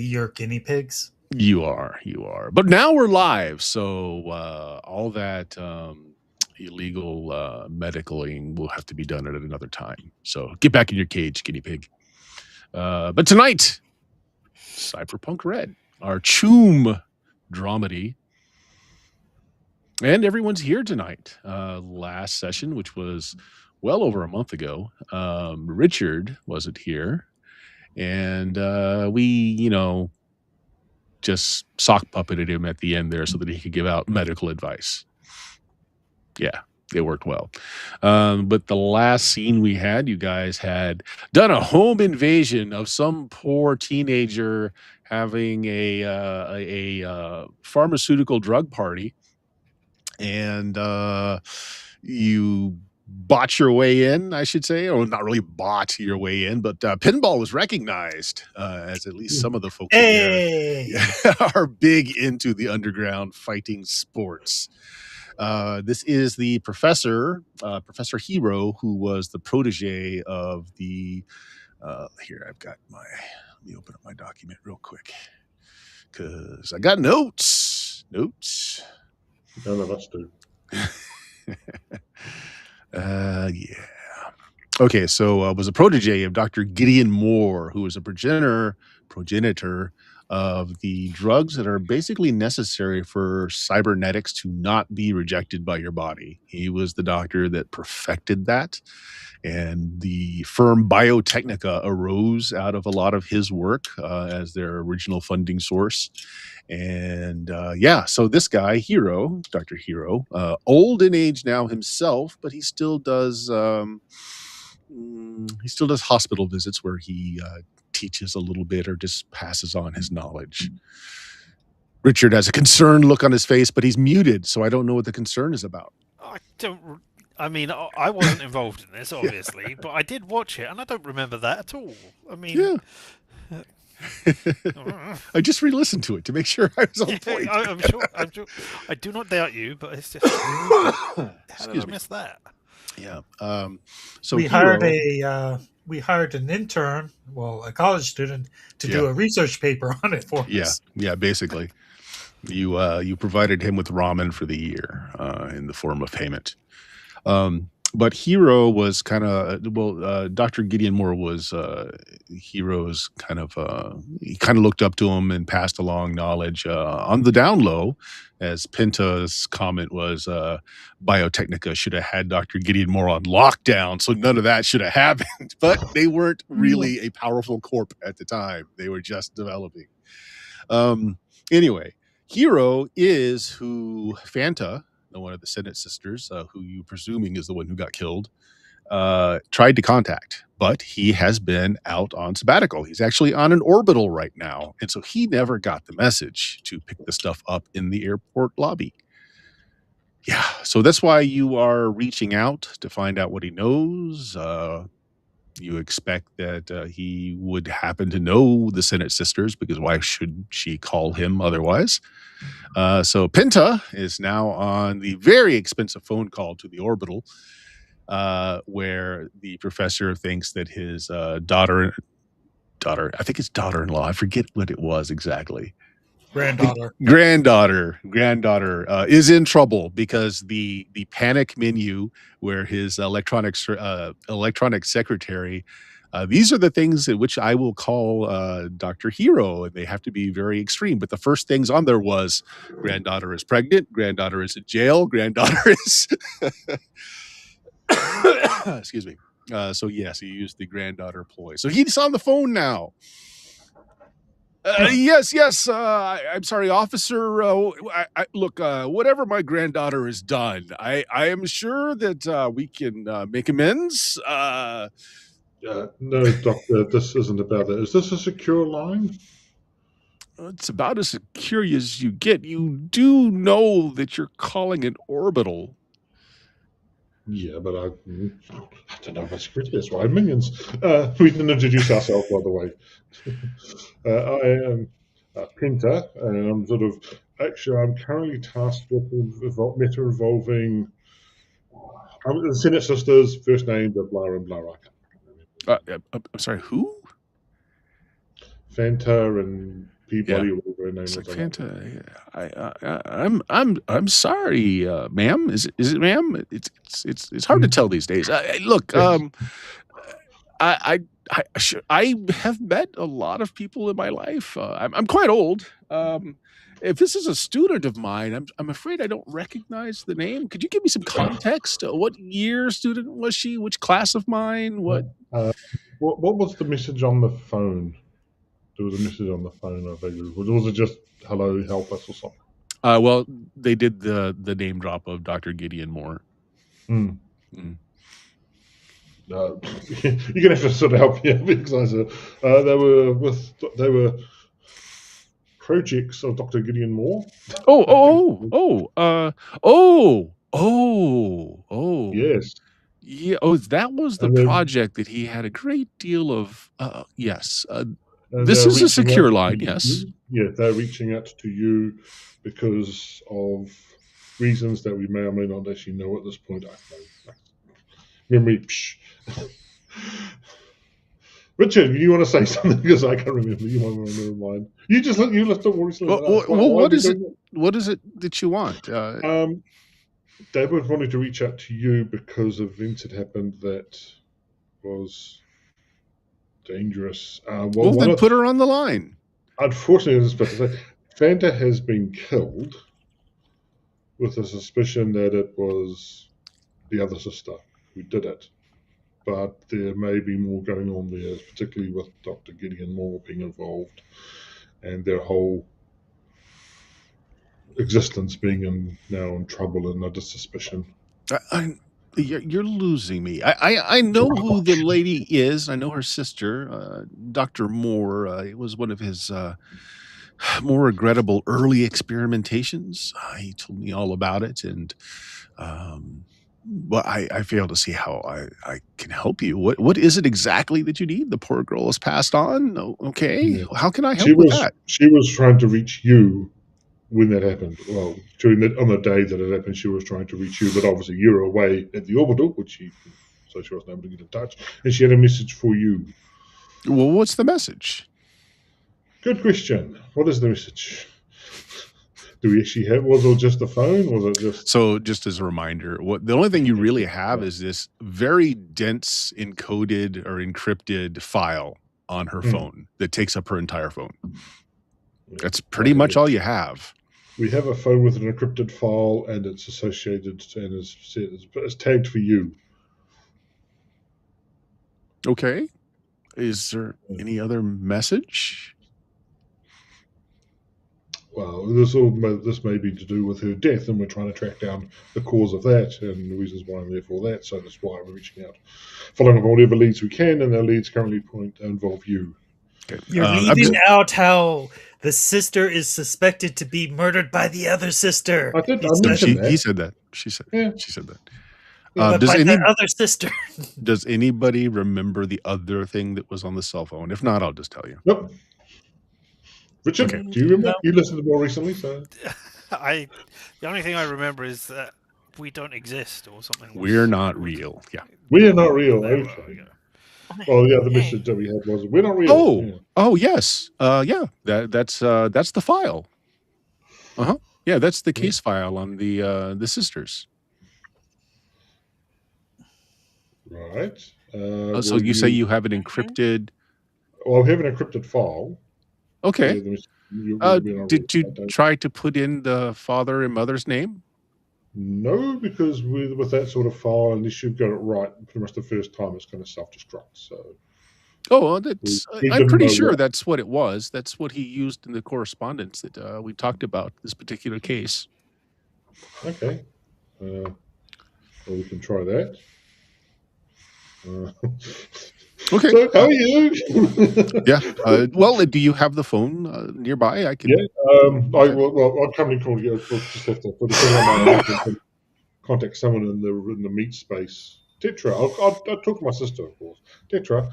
your guinea pigs? You are. But now we're live, so all that illegal medicaling will have to be done at another time. So get back in your cage, guinea pig. But tonight, Cyberpunk Red, our Choom dramedy. And everyone's here tonight. Last session, which was well over a month ago, Richard wasn't here. And we, just sock puppeted him at the end there so that he could give out medical advice. Yeah, it worked well. But the last scene we had, you guys had done a home invasion of some poor teenager having a pharmaceutical drug party, and you bought your way in, I should say, or not really bought your way in, but pinball was recognized as at least some of the folks in there are big into the underground fighting sports. This is the Professor Hero, who was the protege of the. Here, I've got my. Let me open up my document real quick because I got notes. None of us do. Yeah. Okay, so was a protege of Dr. Gideon Moore, who was a progenitor of the drugs that are basically necessary for cybernetics to not be rejected by your body. He was the doctor that perfected that. And the firm Biotechnica arose out of a lot of his work as their original funding source. And so this guy, Hero, Dr. Hero, old in age now himself, but he still does hospital visits where he teaches a little bit or just passes on his knowledge. Richard has a concerned look on his face, but he's muted, so I don't know what the concern is about. I wasn't involved in this, obviously, but I did watch it, and I don't remember that at all. I just re-listened to it to make sure I was on point. I'm sure. I do not doubt you, but it's just how did I miss that? Yeah. So we hired an intern, a college student, to do a research paper on it for us. Yeah. Basically, you provided him with ramen for the year in the form of payment. But Hero was kind of Dr. Gideon Moore was Hero's kind of he kind of looked up to him and passed along knowledge on the down low, as Penta's comment was Biotechnica should have had Dr. Gideon Moore on lockdown, so none of that should have happened. But they weren't really a powerful corp at the time; they were just developing. Anyway, Hero is who Fanta, one of the Senate sisters, who you presuming is the one who got killed, tried to contact, but he has been out on sabbatical. He's actually on an orbital right now, and so he never got the message to pick the stuff up in the airport lobby. Yeah, so that's why you are reaching out to find out what he knows. You expect that he would happen to know the Senate sisters, because why should she call him otherwise? So Penta is now on the very expensive phone call to the orbital, where the professor thinks that his daughter, I think it's daughter-in-law, I forget what it was exactly. Granddaughter is in trouble because the panic menu where his electronic secretary, these are the things in which I will call Dr. Hero, and they have to be very extreme. But the first things on there was granddaughter is pregnant, granddaughter is in jail, granddaughter is excuse me. So yes, he used the granddaughter ploy. So he's on the phone now. Yes. I'm sorry, officer. Look, whatever my granddaughter has done, I am sure that we can make amends. No, doctor, this isn't about it. Is this a secure line? It's about as secure as you get. You do know that you're calling an orbital. Yeah, but I don't know how security is. Right, minions. We can introduce ourselves, by the way. I am Pinta, and I'm currently tasked with a matter involving the Senate sisters. First names are blah and blah. I'm sorry, who? Fanta and Peabody or whatever her name It's was. like Fanta. I'm sorry, ma'am. Is it ma'am? It's hard to tell these days. Look, Yes. I have met a lot of people in my life. I'm quite old. If this is a student of mine, I'm afraid I don't recognize the name. Could you give me some context? What year student was she? Which class of mine? What? What was the message on the phone? There was a message on the phone, I think. Was it just hello, help us or something? Well, they did the name drop of Dr. Gideon Moore. You're gonna have to sort of help me out because they were projects of Dr. Gideon Moore. Yes. Yeah. Oh, that was the project that he had a great deal of. Yes. This is a secure line. Yes. Yeah, they're reaching out to you because of reasons that we may or may not actually know at this point. I don't know. Memory. Richard, you want to say something because I can't remember. You might want to never mind. You left it more recently. What is it? What is it that you want? They were wanting to reach out to you because events had happened that was dangerous. Then put her on the line. Unfortunately, I was supposed to say, Fanta has been killed with a suspicion that it was the other sister who did it. But there may be more going on there, particularly with Dr. Gideon Moore being involved and their whole existence being now in trouble and under suspicion. You're losing me. I know who the lady is. I know her sister, Dr. Moore. It was one of his more regrettable early experimentations. He told me all about it, and but I fail to see how I can help you. What is it exactly that you need? The poor girl has passed on. Okay, yeah. How can I help with that? She was trying to reach you when that happened. Well, on the day that it happened, she was trying to reach you, but obviously you're away at the orbital, so she wasn't able to get in touch. And she had a message for you. Well, what's the message? Good question. What is the message? Do we actually have? Was it just the phone? Was it just? So, just as a reminder, the only thing you really have is this very dense encoded or encrypted file on her phone that takes up her entire phone. That's pretty much all you have. We have a phone with an encrypted file, and it's associated and it's tagged for you. Okay. Is there any other message? Well, this may be to do with her death, and we're trying to track down the cause of that and the reasons why I'm there for that. So that's why we're reaching out, following up on whatever leads we can, and our leads currently involve you. Okay. You're leaving out how the sister is suspected to be murdered by the other sister. I mentioned that. He said that. She said that. But by the other sister. Does anybody remember the other thing that was on the cell phone? If not, I'll just tell you. Nope. Richard, do you remember? No. You listened to more recently, so the only thing I remember is that we don't exist or something. We're not real. Yeah. We are not real. Okay. Well, yeah, the message that we had was we're not real. Oh, yes. Yeah. That's the file. Yeah, that's the case file on the sisters. Right. So you say you have an encrypted. Well, I have an encrypted file. Okay. Did you try to put in the father and mother's name? No, because with that sort of file, unless you've got it right, pretty much the first time it's going to self-destruct. So. I'm pretty sure that's what it was. That's what he used in the correspondence that we talked about this particular case. Okay. Well, we can try that. Okay. So, how are you? Yeah. Well, do you have the phone nearby? I can. Yeah. I'll come and call you. We'll just have to put it on my iPhone. Contact someone in the meat space. Tetra. I'll talk to my sister, of course. Tetra.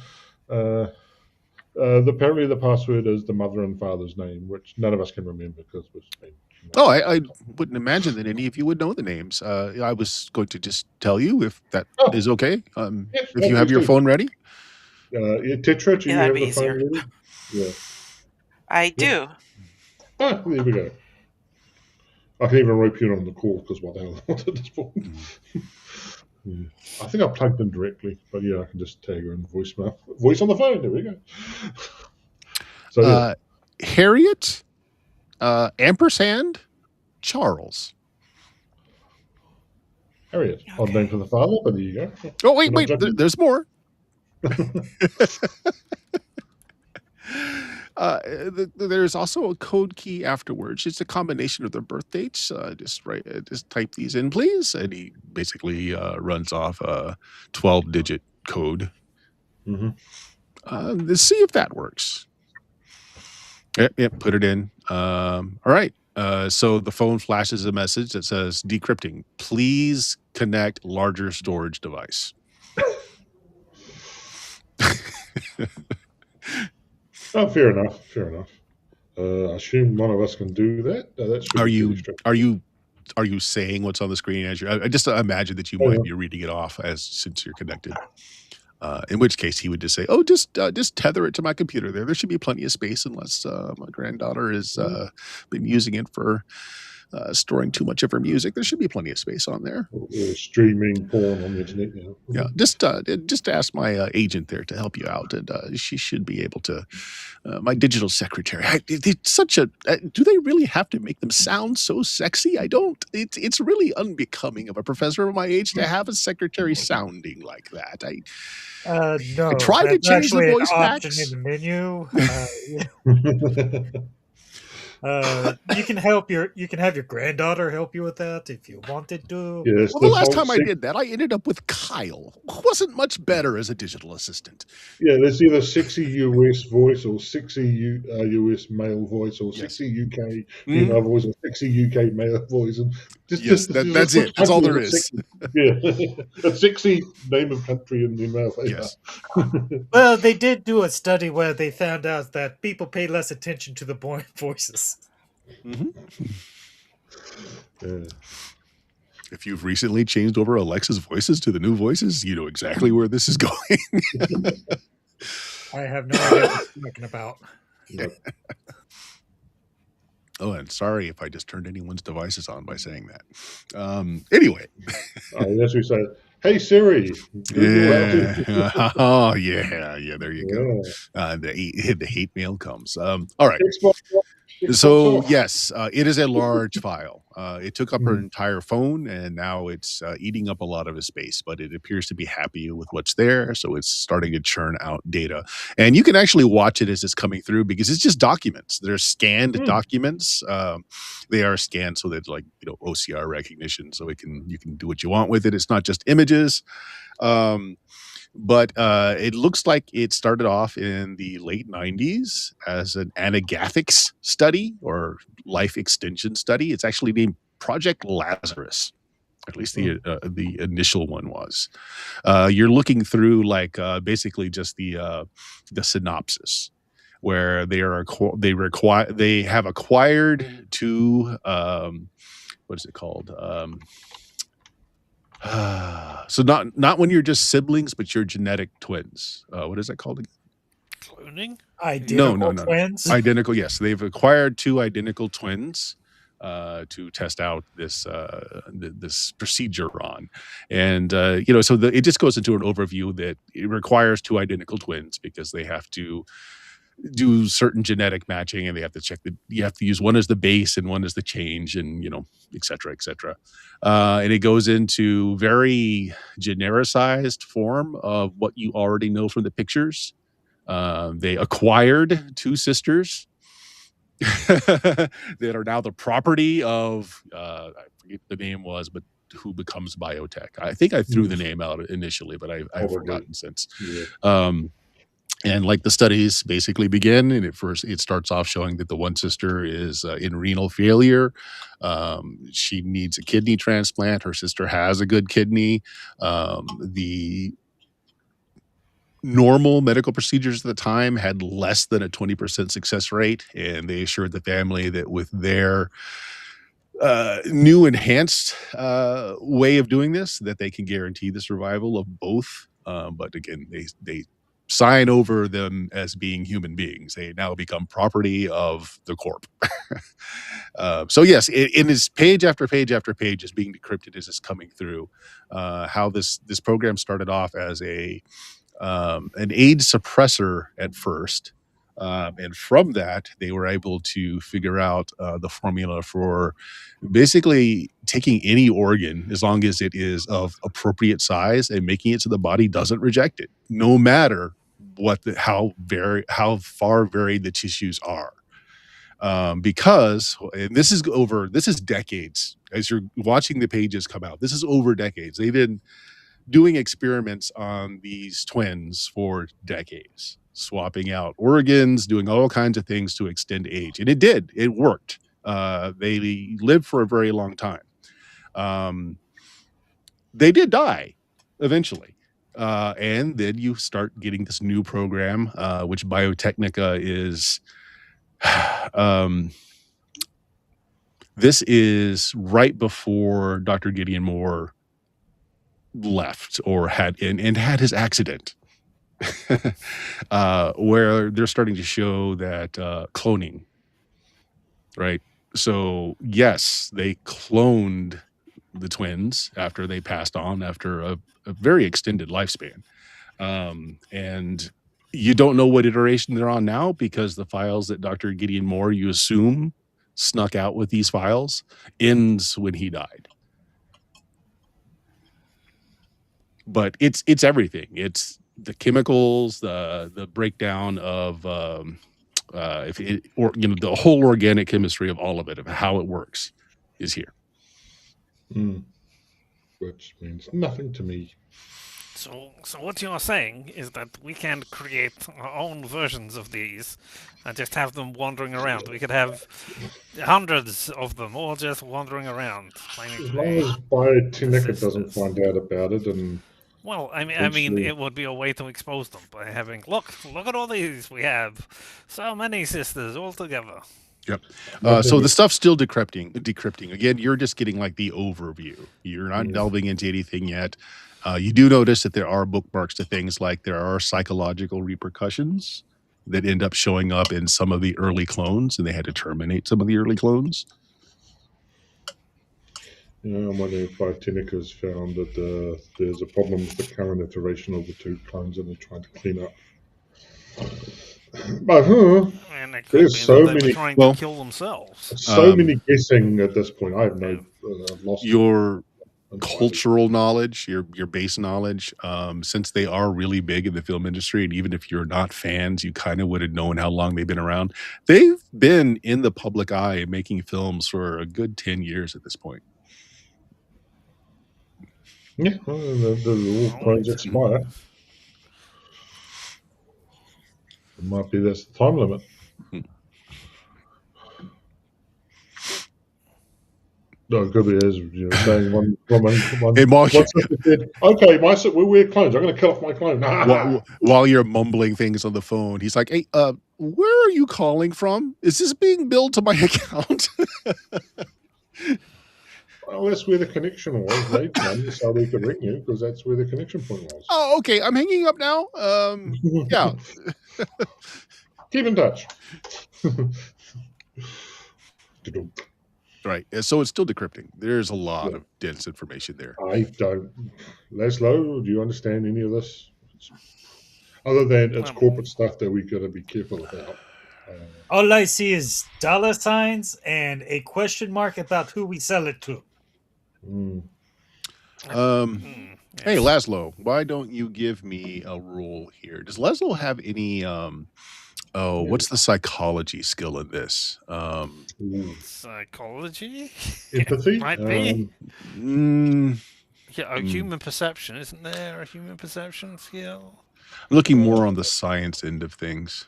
Apparently the password is the mother and father's name, which none of us can remember because we've been. I wouldn't imagine that any of you would know the names. I was going to just tell you if that is okay. Yes, if you have your phone ready. Tetra, do you have the phone ready? Yeah. I do. Ah, there we go. I can even rope you on the call because what the hell I want at this point. Yeah. I think I plugged in directly, but yeah, I can just tag her in voicemail. Voice on the phone. There we go. So yeah, Harriet, ampersand, Charles. Harriet. Odd name for the father, but there you go. Oh, wait, You're not wait. judging? There's more. There's also a code key afterwards. It's a combination of their birth dates. Just type these in, please. And he basically runs off a 12-digit code. Let's see if that works. Yep, put it in. All right. So the phone flashes a message that says decrypting. Please connect larger storage device. Oh, fair enough. Fair enough. I assume one of us can do that. That should be pretty straightforward. Are you saying what's on the screen as I just imagine that you might be reading it off since you're connected. In which case he would just say, "Oh, just tether it to my computer. There should be plenty of space unless my granddaughter has been using it for storing too much of her music. There should be plenty of space on there." Streaming porn on the internet. Yeah, just ask my agent there to help you out, and she should be able to. My digital secretary. It's such a. Do they really have to make them sound so sexy? I don't. It's really unbecoming of a professor of my age to have a secretary sounding like that. No, I tried to change the actually voice an option packs. in the menu. You can have your granddaughter help you with that if you wanted to. Yes, Well, the last time I did that, I ended up with Kyle, who wasn't much better as a digital assistant. Yeah, there's either 60 US voice or 60 US male voice or 60 UK female voice or 60 UK male voice. And that's it. That's all there is. 60, yeah, a 60 name of country in the male. Yes. Well, they did do a study where they found out that people pay less attention to the boy voices. Yeah. If you've recently changed over Alexa's voices to the new voices, you know exactly where this is going. I have no idea what you're talking about. Yep. Oh, and sorry if I just turned anyone's devices on by saying that. Anyway. As we say, hey Siri. Oh, yeah. There you go. The hate mail comes. All right. So yes, it is a large file. It took up her entire phone, and now it's eating up a lot of his space. But it appears to be happy with what's there, so it's starting to churn out data. And you can actually watch it as it's coming through because it's just documents. They're scanned documents. They are scanned so that OCR recognition, so you can do what you want with it. It's not just images. But it looks like it started off in the late 90s as an anagathics study or life extension study. It's actually named Project Lazarus. At least the initial one was. You're looking through basically just the synopsis, where they have acquired two what is it called? So not when you're just siblings, but you're genetic twins. What is that called again? Cloning? Identical twins? Identical, yes. They've acquired two identical twins to test out this procedure on. And, so it just goes into an overview that it requires two identical twins because they have to do certain genetic matching, and they have to you have to use one as the base and one as the change, and et cetera, et cetera. And it goes into very genericized form of what you already know from the pictures. They acquired two sisters that are now the property of I forget the name was, but who becomes biotech. I think I threw the name out initially, but I've forgotten since. Yeah. And the studies basically begin, and it starts off showing that the one sister is in renal failure. She needs a kidney transplant. Her sister has a good kidney. The normal medical procedures at the time had less than a 20% success rate, and they assured the family that with their new enhanced way of doing this, that they can guarantee the survival of both. But again, they sign over them as being human beings. They now become property of the corp. So yes, in this page after page after page is being decrypted as it's coming through. How this program started off as an AIDS suppressor at first. And from that, they were able to figure out the formula for basically taking any organ, as long as it is of appropriate size, and making it so the body doesn't reject it, no matter how far varied the tissues are. Because, and this is decades. As you're watching the pages come out, this is over decades. They've been doing experiments on these twins for decades, swapping out organs, doing all kinds of things to extend age. And it worked. They lived for a very long time. They did die eventually. And then you start getting this new program, which Biotechnica is. This is right before Dr. Gideon Moore left or had his accident. Where they're starting to show that cloning, right? So yes, they cloned the twins after they passed on after a very extended lifespan. And you don't know what iteration they're on now, because the files that Dr. Gideon Moore, you assume, snuck out with these files, ends when he died. But it's everything. It's the chemicals, the breakdown of the whole organic chemistry of all of it, of how it works, is here. Which means nothing to me. So what you're saying is that we can create our own versions of these and just have them wandering around. We could have hundreds of them all just wandering around. As long as Biotechnica doesn't find out about it, and well, I mean, it would be a way to expose them by having look at all these we have, so many sisters all together. Yep. So the stuff's still decrypting. Again, you're just getting like the overview. You're not delving into anything yet. You do notice that there are bookmarks to things like there are psychological repercussions that end up showing up in some of the early clones, and they had to terminate some of the early clones. I'm wondering if Biotechnica has found that there's a problem with the current iteration of the two clones, and they're trying to clean up. But there's so many trying to kill themselves. So many guessing at this point. I have no lost your cultural knowledge, your base knowledge. Since they are really big in the film industry, and even if you're not fans, you kind of would have known how long they've been around. They've been in the public eye making films for a good 10 years at this point. Yeah, the all clones expire. It might be that's the time limit. No, it could be as saying one said, okay, we're clones. I'm going to kill off my clone. While you're mumbling things on the phone, he's like, "Hey, where are you calling from? Is this being billed to my account?" Well, that's where the connection was, right? So we could ring you because that's where the connection point was. Oh, okay. I'm hanging up now. Yeah. Keep in touch. Right. So it's still decrypting. There's a lot of dense information there. I don't. Laszlo, do you understand any of this? Other than it's corporate stuff that we got to be careful about. All I see is dollar signs and a question mark about who we sell it to. Hey, Laszlo, why don't you give me a rule here? Does Laszlo have any what's the psychology skill in this? Psychology? Empathy? Might be. Yeah, human perception. Isn't there a human perception skill? I'm looking more on the science end of things.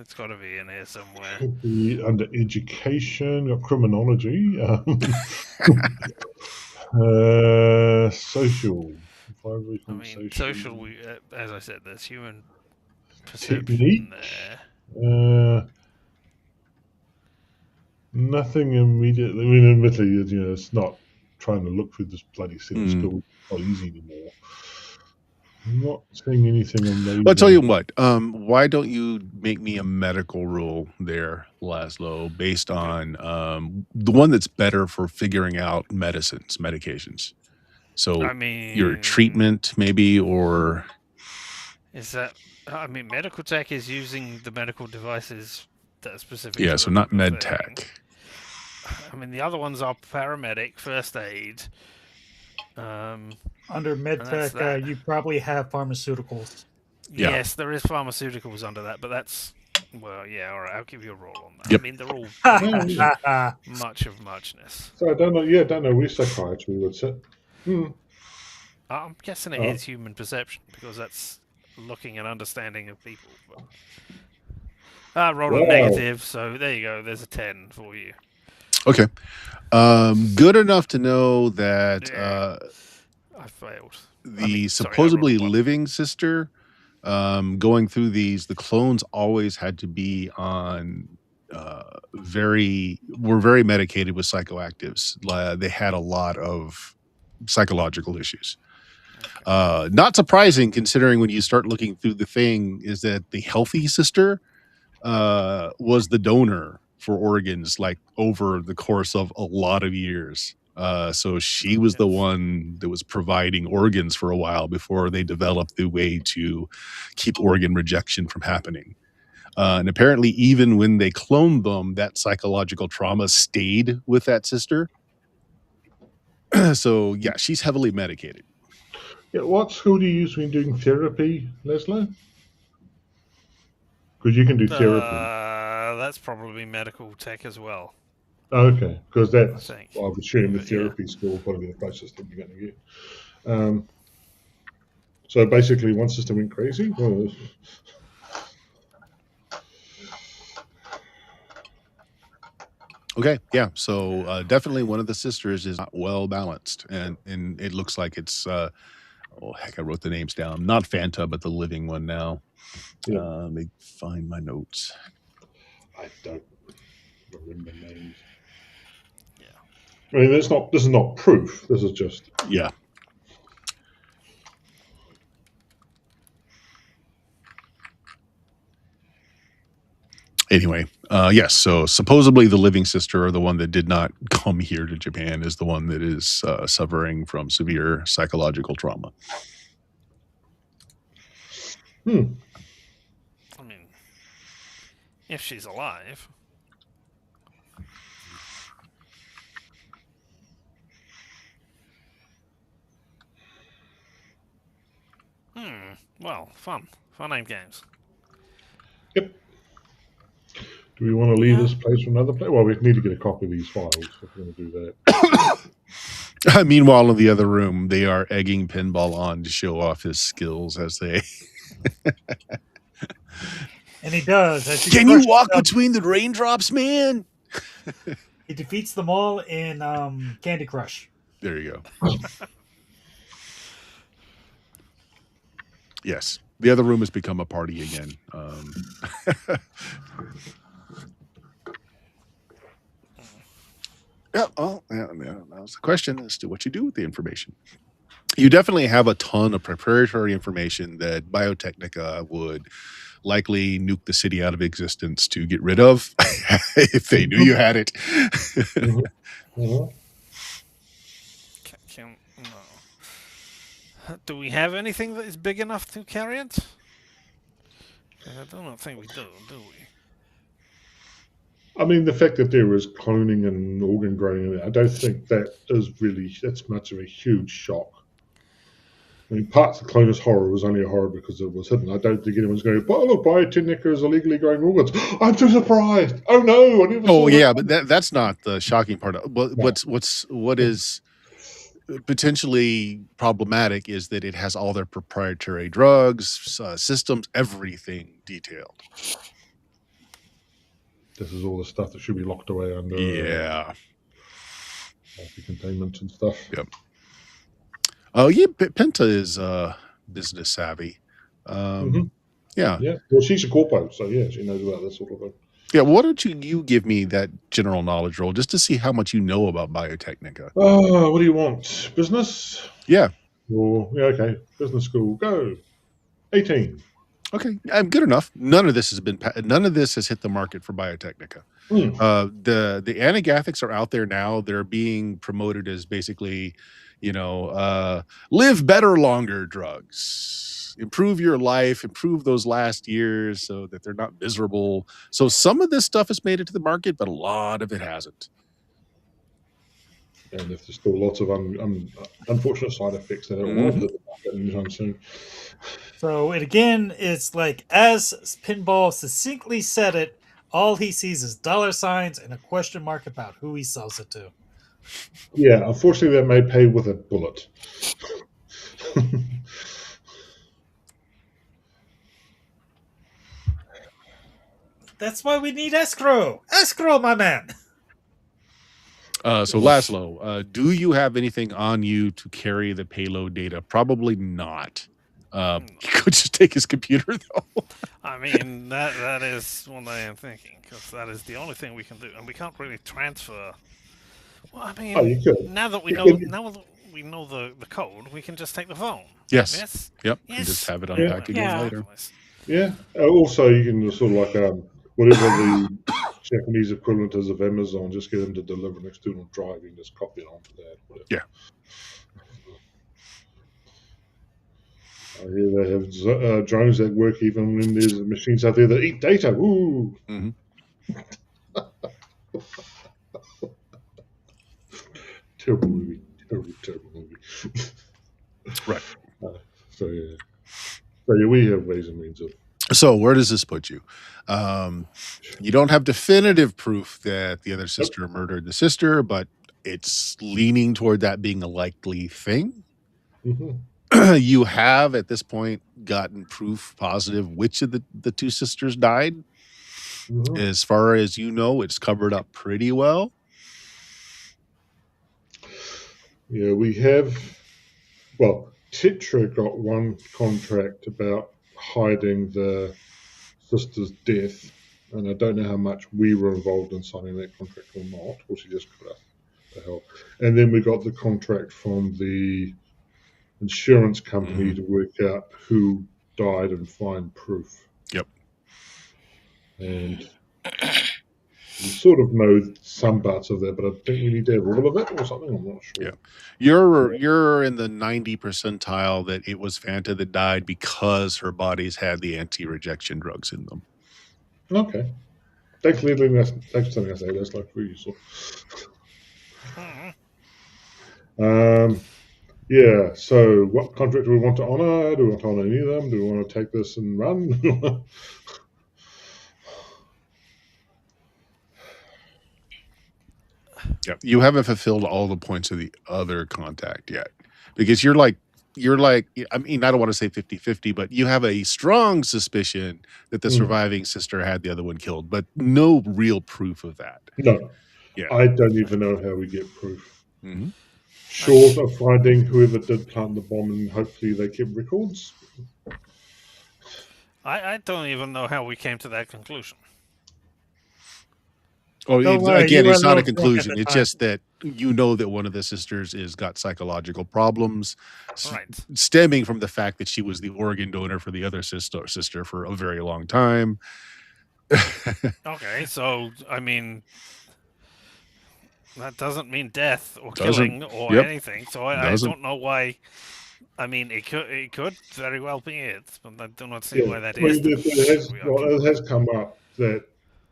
It's got to be in here somewhere. Could be under education or criminology. Social. Social. As I said, there's human perception technique there. Nothing immediately. I mean, admittedly, it's not trying to look through this bloody set of skills. It's not easy anymore. not seeing anything amazing. I'll tell you what. Why don't you make me a medical rule there, Laszlo, based on the one that's better for figuring out medications. So I mean, your treatment, maybe, or is that? I mean, medical tech is using the medical devices that are specific. yeah, to so the not medical med thing. tech. I mean, the other ones are paramedic, first aid. Under medtech, you probably have pharmaceuticals. Yeah. Yes, there is pharmaceuticals under that, but that's well, yeah. All right, I'll give you a roll on that. Yep. I mean, they're all Yeah. much of muchness. So I don't know. Yeah, I don't know where psychiatry would sit. I'm guessing it is human perception because that's looking and understanding of people. But roll a negative, so there you go. There's a 10 for you. Okay. Good enough to know that I failed. The supposedly living sister, going through these, the clones always had to be on were very medicated with psychoactives. They had a lot of psychological issues. Not surprising considering when you start looking through the thing is that the healthy sister was the donor for organs like over the course of a lot of years. So she was the one that was providing organs for a while before they developed the way to keep organ rejection from happening. And apparently even when they cloned them, that psychological trauma stayed with that sister. So yeah, she's heavily medicated. Yeah, what school do you use when doing therapy, Leslie? Because you can do therapy. That's probably medical tech as well. Okay, because that's, I would assume the therapy school will probably be the closest thing you're going to get. So basically, one system went crazy. Okay, yeah. So definitely one of the sisters is not well balanced, and it looks like it's oh heck, I wrote the names down. Not Fanta, but the living one now. Yeah. Let me find my notes. I don't remember names. Yeah. I mean, this is not proof. This is just yeah. Anyway, yes. So supposedly the living sister, or the one that did not come here to Japan, is the one that is suffering from severe psychological trauma. I mean, if she's alive. Well, fun and games. Yep. Do we want to leave this place for another place? Well, we need to get a copy of these files if we're going to do that. Meanwhile, in the other room, they are egging Pinball on to show off his skills as they. And he does. Can you walk between the raindrops, man? He defeats them all in Candy Crush. There you go. Yes. The other room has become a party again. Yeah, well, that was the question as to what you do with the information. You definitely have a ton of proprietary information that Biotechnica would likely nuke the city out of existence to get rid of if they knew you had it. Do we have anything that is big enough to carry it? I don't think we do we? I mean, the fact that there is cloning and organ growing, I don't think that's much of a huge shock. I mean, parts of Clonus horror was only a horror because it was hidden. I don't think anyone's going, oh, look, Biotechnica is illegally growing organs. I'm too surprised. Oh, no. I never saw yeah, but that's not the shocking part. What is potentially problematic is that it has all their proprietary drugs, systems, everything detailed. This is all the stuff that should be locked away under containment and stuff. Yep. Oh yeah, Penta is business savvy. Yeah. Yeah. Well, she's a corpo, so yeah, she knows about this sort of thing. Yeah. Why don't you give me that general knowledge roll just to see how much you know about Biotechnica? What do you want? Business? Yeah. Or yeah, okay, business school, go. 18. Okay, good enough. None of this has hit the market for Biotechnica. Hmm. The anagathics are out there now. They're being promoted as basically, live better longer drugs. Improve your life, improve those last years so that they're not miserable. So some of this stuff has made it to the market, but a lot of it hasn't. And if there's still lots of unfortunate side effects that it won't hit the market anytime soon. So it again, it's like as Pinball succinctly said it, all he sees is dollar signs and a question mark about who he sells it to. Yeah, unfortunately, that may pay with a bullet. That's why we need escrow. Escrow, my man. So Laszlo, do you have anything on you to carry the payload data? Probably not. He could just take his computer though. I mean, that is what I am thinking, because that is the only thing we can do, and we can't really transfer. Well, I mean, Oh, you could. now that we You know could. now that we know the code, we can just take the phone. Yes. Yes. Yep. Yes. And just have it Yeah. unpack again Yeah. later. Yeah. Also, you can just sort of like whatever the Japanese equivalent is of Amazon, just get them to deliver an external drive. You can just copy it onto that. Whatever. Yeah. I hear they have drones that work even when there's machines out there that eat data. Woo! Mm-hmm. Terrible movie. Terrible movie. Right. So yeah, we have ways and means of. So where does this put you? You don't have definitive proof that the other sister murdered the sister, but it's leaning toward that being a likely thing. Mm-hmm. You have at this point gotten proof positive which of the two sisters died. Mm-hmm. As far as you know, it's covered up pretty well. Yeah, we have. Well, Tetra got one contract about hiding the sister's death, and I don't know how much we were involved in signing that contract or not, or she just cut us the hell. And then we got the contract from the insurance company to work out who died and find proof. Yep. And we sort of know some parts of that, but I think we need to have all of it or something. I'm not sure. Yeah. You're in the 90 percentile that it was Fanta that died because her bodies had the anti-rejection drugs in them. Okay. Thanks for telling us that. That's like really useful. Yeah, so what contract do we want to honor? Do we want to honor any of them? Do we want to take this and run? Yeah, you haven't fulfilled all the points of the other contact yet because you're like, I mean, I don't want to say 50-50, but you have a strong suspicion that the surviving sister had the other one killed, but no real proof of that. No. Yeah. I don't even know how we get proof. Mm-hmm. Short of finding whoever did plant the bomb and hopefully they kept records. I don't even know how we came to that conclusion. Oh, worry, again, you it's were not a a little drunk at conclusion. the It's time. just that you know that one of the sisters is got psychological problems, Right. stemming from the fact that she was the organ donor for the other sister for a very long time. Okay, so I mean, that doesn't mean death or Doesn't. killing or Yep. anything. So I Doesn't. don't know why. I mean, it could very well be it, but I do not see why that Well, is. it has come up that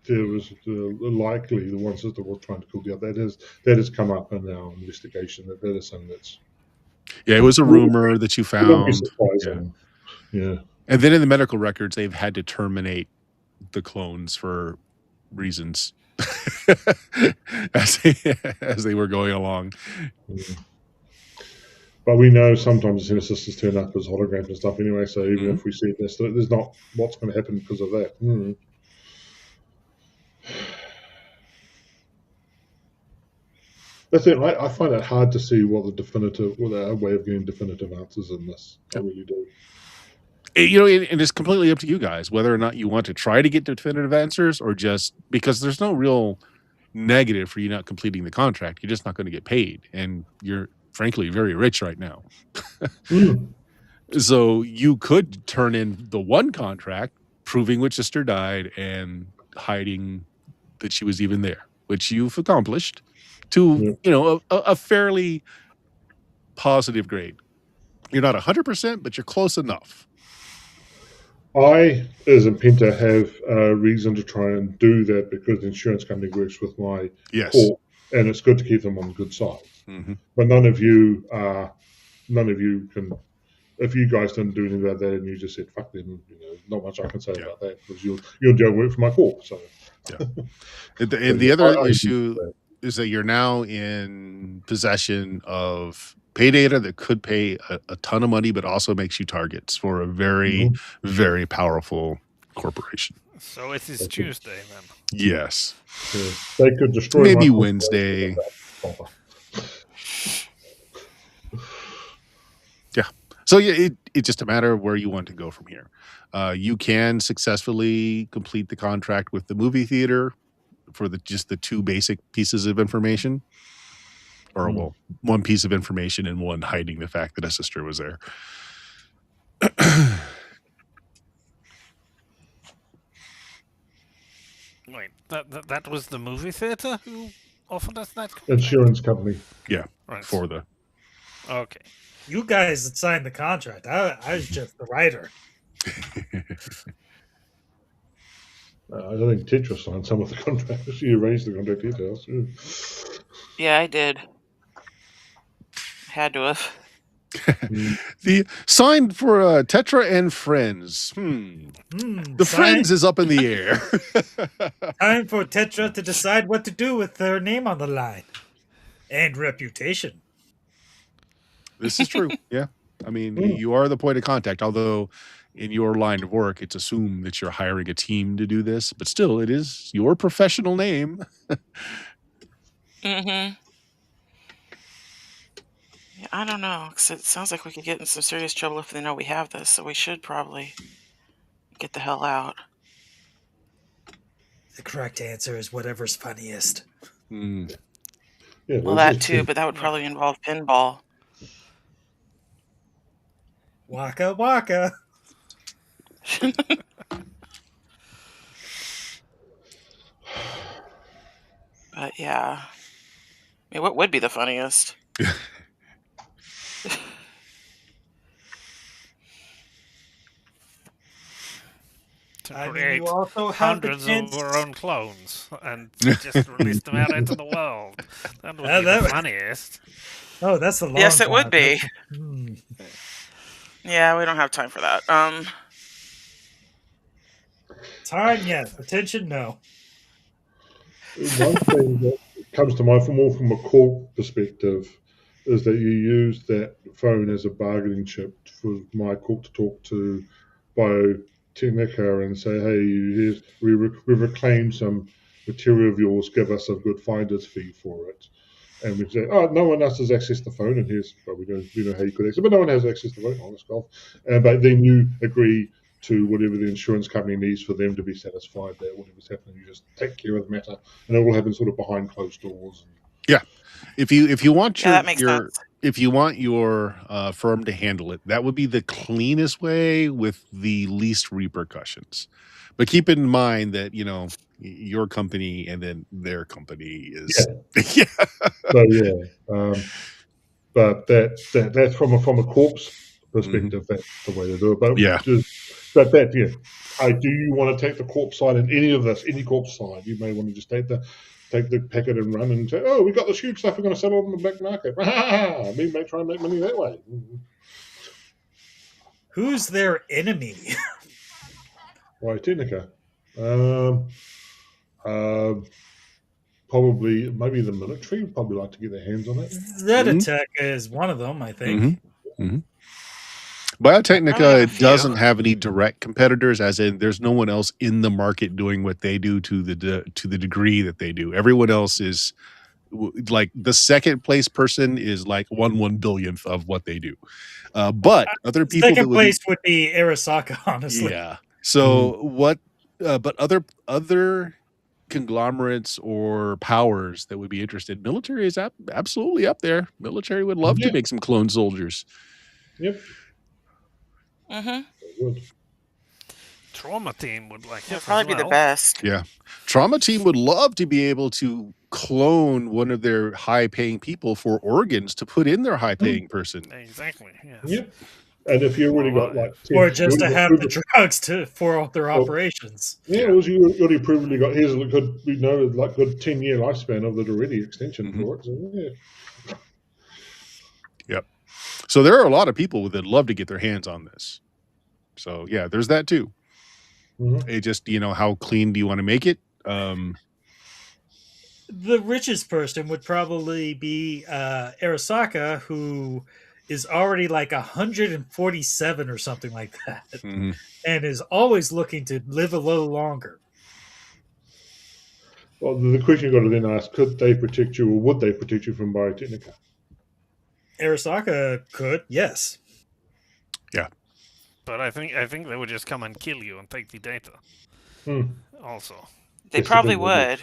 there was likely the one sister was trying to kill the other. That has come up in our investigation. That is something that's. Yeah, it was a rumor that you Wouldn't be found. surprising. Yeah. And then in the medical records, they've had to terminate the clones for reasons as they were going along. Yeah. But we know sometimes the sisters turn up as holograms and stuff anyway. So even if we see this, there's not what's going to happen because of that. That's it. I find it hard to see what a way of getting definitive answers in this. I really do. And it's completely up to you guys whether or not you want to try to get definitive answers or just because there's no real negative for you not completing the contract. You're just not going to get paid, and frankly very rich right now. Mm. So you could turn in the one contract proving which sister died and hiding that she was even there, which you've accomplished to, Yeah. a fairly positive grade. You're not 100%, but you're close enough. I, as a Pinter, have a reason to try and do that because the insurance company works with my Yes. corp, and it's good to keep them on good sides. Mhm. But none of you can. If you guys didn't do anything about that, and you just said fuck them, not much I can say Yeah. about that because you're doing work for my corp. So, And the other I issue is that you're now in possession of pay data that could pay a ton of money, but also makes you targets for a very, very powerful corporation. So it is Tuesday then. Yes. They could destroy Maybe my Wednesday. Yeah. So yeah, it's just a matter of where you want to go from here. You can successfully complete the contract with the movie theater for just the two basic pieces of information, or well, one piece of information and one hiding the fact that a sister was there. Wait, that was the movie theater who offered us that contract? Insurance company. Yeah. Right. For the Okay. You guys had signed the contract. I was just the writer. I think Tetra signed some of the contracts. She arranged the contract details. Yeah, I did. Had to have. the signed for Tetra and Friends. The Friends is up in the air. Time for Tetra to decide what to do with their name on the line and reputation. This is true. Yeah. I mean, you are the point of contact, although in your line of work, it's assumed that you're hiring a team to do this, but still, it is your professional name. Mm-hmm. Yeah, I don't know, because it sounds like we could get in some serious trouble if they know we have this, so we should probably get the hell out. The correct answer is whatever's funniest. Yeah, well, that too, but that would probably involve pinball. Waka waka. But yeah. I mean, what would be the funniest? To I mean, create you also have hundreds of our own clones and just release them out into the world. That would be the funniest. Oh, that's the long Yes, it would be. Yeah, we don't have time for that. Time, yes. Attention, no. One thing that comes to mind from a corp perspective is that you use that phone as a bargaining chip for my corp to talk to Biotechnica and say, hey, we reclaimed some material of yours, give us a good finder's fee for it. And we say, oh, no one else has access to the phone, and we know how you could access, but no one has access to the phone. Oh, let's go. But then you agree to whatever the insurance company needs for them to be satisfied that whatever's happening, you just take care of the matter, and it will happen sort of behind closed doors. Yeah, if you want that makes sense. If you want your firm to handle it, that would be the cleanest way with the least repercussions. But keep in mind that your company and then their company is yeah. So yeah, but that's from a corpse perspective. That's the way to do it. But do you want to take the corpse side in any corpse side? You may want to just take the packet and run and say, oh, we got this huge stuff, we're going to sell it on the black market. We may try and make money that way. Who's their enemy? Biotechnica. Probably, maybe the military would probably like to get their hands on it. Zetatech is one of them, I think. Biotechnica doesn't have any direct competitors, as in there's no one else in the market doing what they do to the degree that they do. Everyone else is like the second place person is like 1/1 billionth of what they do. But other people second place would be Arasaka, honestly. Yeah. So what? But other conglomerates or powers that would be interested. Military is absolutely up there. Military would love to make some clone soldiers. Yep. Mm-hmm. Would. Trauma team would like It'll it probably as be the well. best. Yeah. Trauma team would love to be able to clone one of their high-paying people for organs to put in their high-paying person. Exactly. Yes. Yep. And if you already got like 10, or just to you already got have the proven- drugs for their operations. Yeah, well, you already probably got here's a good, like good 10-year lifespan of the already extension for it. So yeah. Yep. So there are a lot of people that love to get their hands on this. So yeah, there's that too. It just, how clean do you want to make it? The richest person would probably be Arasaka, who is already like 147 or something like that, and is always looking to live a little longer. Well, the question you got to then ask: could they protect you, or would they protect you from Biotechnica? Arasaka could, yes. Yeah. But I think they would just come and kill you and take the data. Also, they probably would.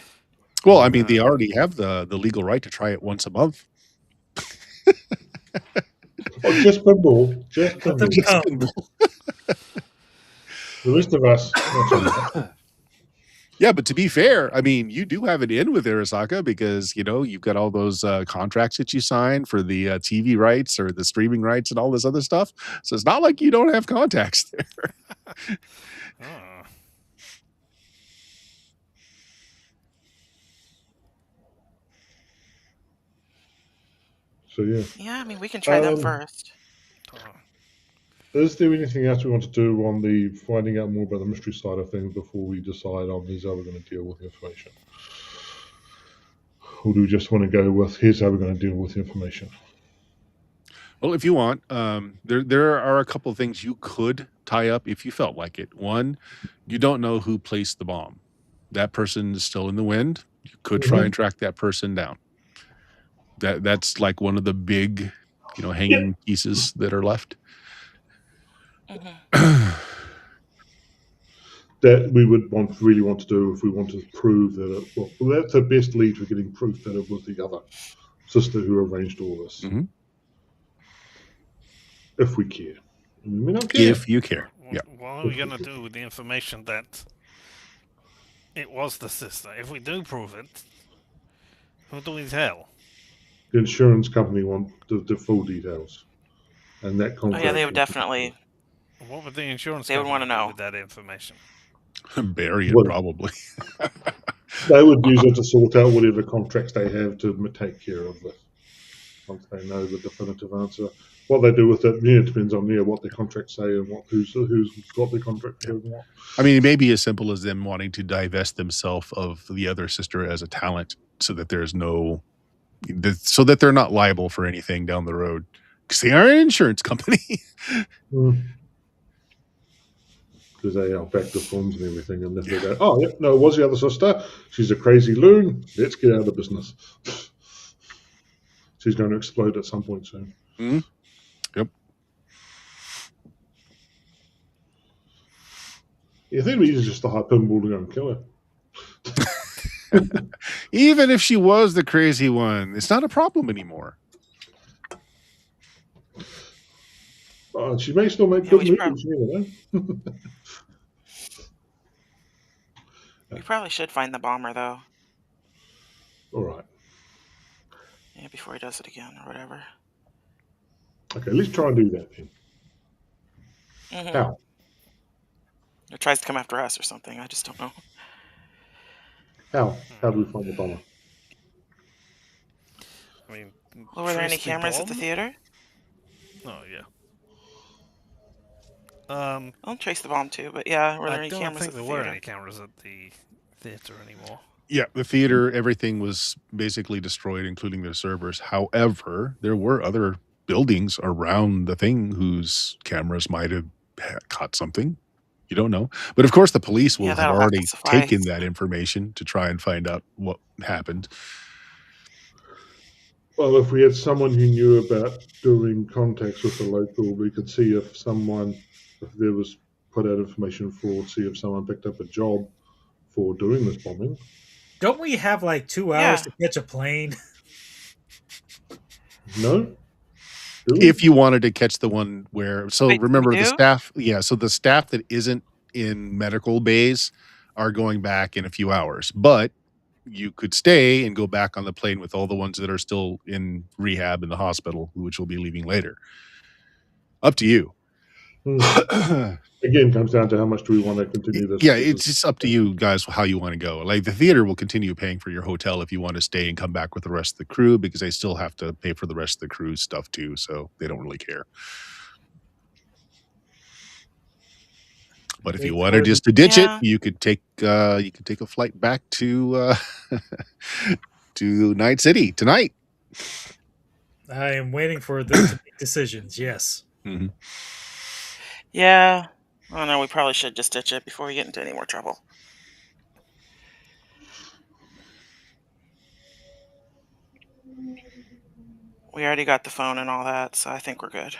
Well, I mean, they already have the legal right to try it once a month. Just pinball. Just pinball. The rest of us. Yeah, but to be fair, I mean, you do have an in with Arasaka because, you've got all those contracts that you sign for the TV rights or the streaming rights and all this other stuff. So it's not like you don't have contacts there. So yeah. Yeah, I mean, we can try them first. Is there anything else we want to do on the finding out more about the mystery side of things before we decide on these how we're going to deal with information? Or do we just want to go with here's how we're going to deal with information? Well, if you want, there are a couple of things you could tie up if you felt like it. One, you don't know who placed the bomb. That person is still in the wind. You could try and track that person down. That's like one of the big, hanging pieces that are left. That we would really want to do if we want to prove that well, that's the best lead for getting proof that it was the other sister who arranged all this. If we care. We don't care. If you care. Yeah. What are we going to do with the information that it was the sister? If we do prove it, who do we tell? The insurance company want the full details. And that contract. Oh, yeah, they would definitely. What would the insurance they would want to know with that information? Bury it, probably. They would use it to sort out whatever contracts they have to take care of this. Once they know the definitive answer. What they do with it, depends on what their contracts say and who's got their contract and what. I mean, it may be as simple as them wanting to divest themselves of the other sister as a talent so that there's so that they're not liable for anything down the road. Because they are an insurance company. Because they are back to forms and everything, and if they go, oh, yep, no, it was the other sister. She's a crazy loon. Let's get out of the business. She's going to explode at some point soon. Yep. You think we just to hire pinball to go and kill her? Even if she was the crazy one, it's not a problem anymore. She may still make good movies. We probably should find the bomber, though. All right. Yeah, before he does it again or whatever. Okay, let's try and do that then. How? It tries to come after us or something. I just don't know. How? How do we find the bomber? I mean, well, were there any cameras at the theater? Oh, yeah. I'll trace the bomb too, but yeah, were there any cameras cameras at at the there were theater? any cameras at the theater anymore. Yeah, the theater, everything was basically destroyed, including their servers. However, there were other buildings around the thing whose cameras might have caught something. You don't know. But of course, the police will have already taken that information to try and find out what happened. Well, if we had someone who knew about doing contacts with the local, we could see if there was put out information for, see if someone picked up a job for doing this bombing. Don't we have like 2 hours to catch a plane? No? Do we? If you wanted to catch the one where, so Wait, we remember the do? staff, so the staff that isn't in medical bays are going back in a few hours, but you could stay and go back on the plane with all the ones that are still in rehab in the hospital, which will be leaving later. Up to you. Again, comes down to how much do we want to continue this. Yeah, it's just up to you guys how you want to go. Like the theater will continue paying for your hotel if you want to stay and come back with the rest of the crew, because they still have to pay for the rest of the crew's stuff too, so they don't really care. But if you wanted just to ditch it, you could take a flight back to to Night City tonight. I am waiting for them to make decisions. Yes. Mm-hmm. Yeah. Oh no, we probably should just ditch it before we get into any more trouble. We already got the phone and all that, so I think we're good.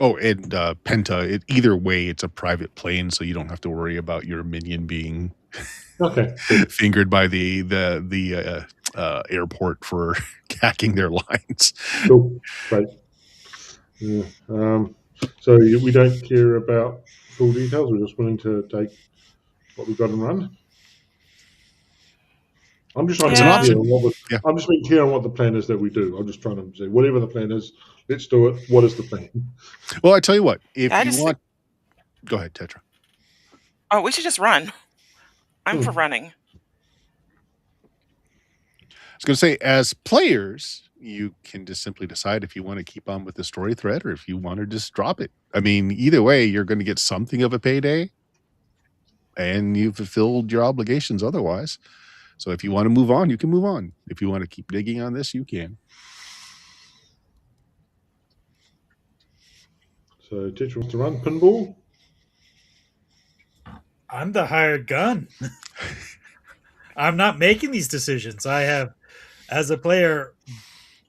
Oh, and Penta, either way, it's a private plane, so you don't have to worry about your minion being fingered by the airport for hacking their lines. Cool. Right. Yeah. So we don't care about full details. We're just willing to take what we've got and run. I'm just trying to be clear. I'm just being clear on what the plan is that we do. I'm just trying to say whatever the plan is, let's do it. What is the plan? Well, I tell you what, if you want, go ahead, Tetra. Oh, we should just run. I'm for running. I was going to say, as players, you can just simply decide if you want to keep on with the story thread or if you want to just drop it. I mean, either way, you're going to get something of a payday, and you've fulfilled your obligations otherwise. So if you want to move on, you can move on. If you want to keep digging on this, you can. So Tetra wants to run pinball. I'm the hired gun. I'm not making these decisions. I have, as a player,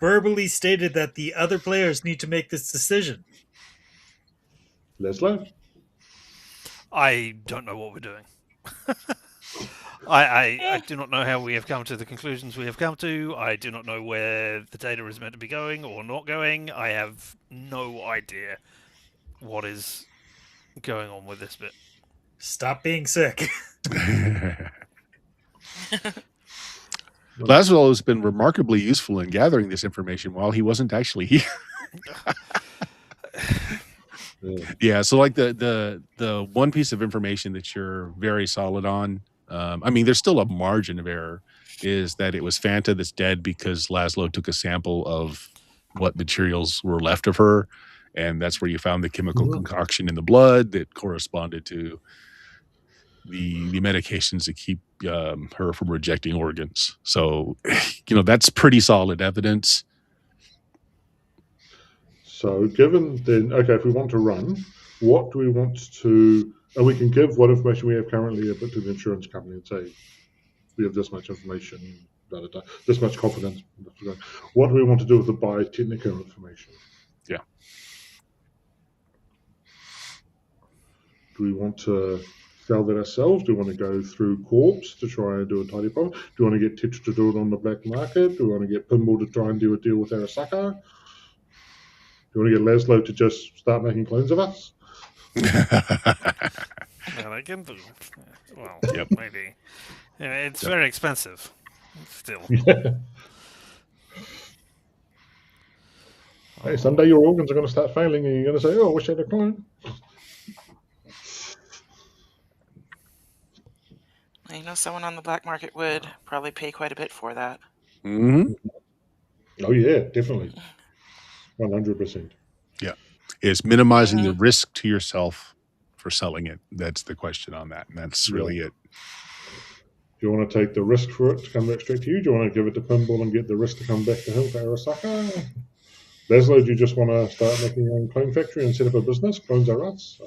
verbally stated that the other players need to make this decision. Leslie? I don't know what we're doing. I do not know how we have come to the conclusions we have come to. I do not know where the data is meant to be going or not going. I have no idea what is going on with this bit. Stop being sick. Laszlo has been remarkably useful in gathering this information while he wasn't actually here. Yeah, so like the one piece of information that you're very solid on, I mean, there's still a margin of error, is that it was Fanta that's dead because Laszlo took a sample of what materials were left of her, and that's where you found the chemical concoction in the blood that corresponded to the medications that keep her from rejecting organs. So, that's pretty solid evidence. So given then, okay, if we want to run, what do we want to, and we can give what information we have currently to the insurance company and say, we have this much information, this much confidence. What do we want to do with the biotechnical information? Yeah. Do we want to sell that ourselves? Do we want to go through Corpse to try and do a tidy profit? Do we want to get Tetra to do it on the black market? Do we want to get Pinball to try and do a deal with Arasaka? Do you want to get Laszlo to just start making clones of us? Well, I can do. Well, yep, maybe. Yeah, it's very expensive. Still. Hey, someday your organs are going to start failing, and you're going to say, "Oh, I wish I had a clone." Someone on the black market would probably pay quite a bit for that. Mm-hmm. Oh yeah, definitely. 100%. Yeah. It's minimizing the risk to yourself for selling it. That's the question on that. And that's really it. Do you want to take the risk for it to come back straight to you? Do you want to give it to Pinball and get the risk to come back to him, to Arasaka? Laszlo, do you just want to start making your own clone factory and set up a business? Clones are us.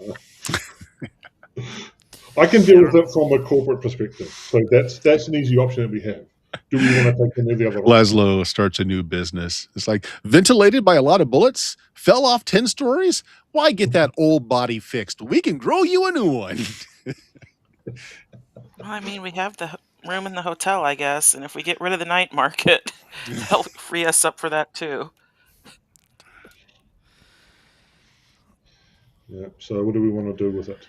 I can deal with it from a corporate perspective. So that's an easy option that we have. Do we want to take any of the other Laszlo starts a new business. It's like, ventilated by a lot of bullets? Fell off 10 stories? Why get that old body fixed? We can grow you a new one. Well, I mean, we have the room in the hotel, I guess. And if we get rid of the night market, that'll free us up for that too. Yeah. So what do we want to do with it?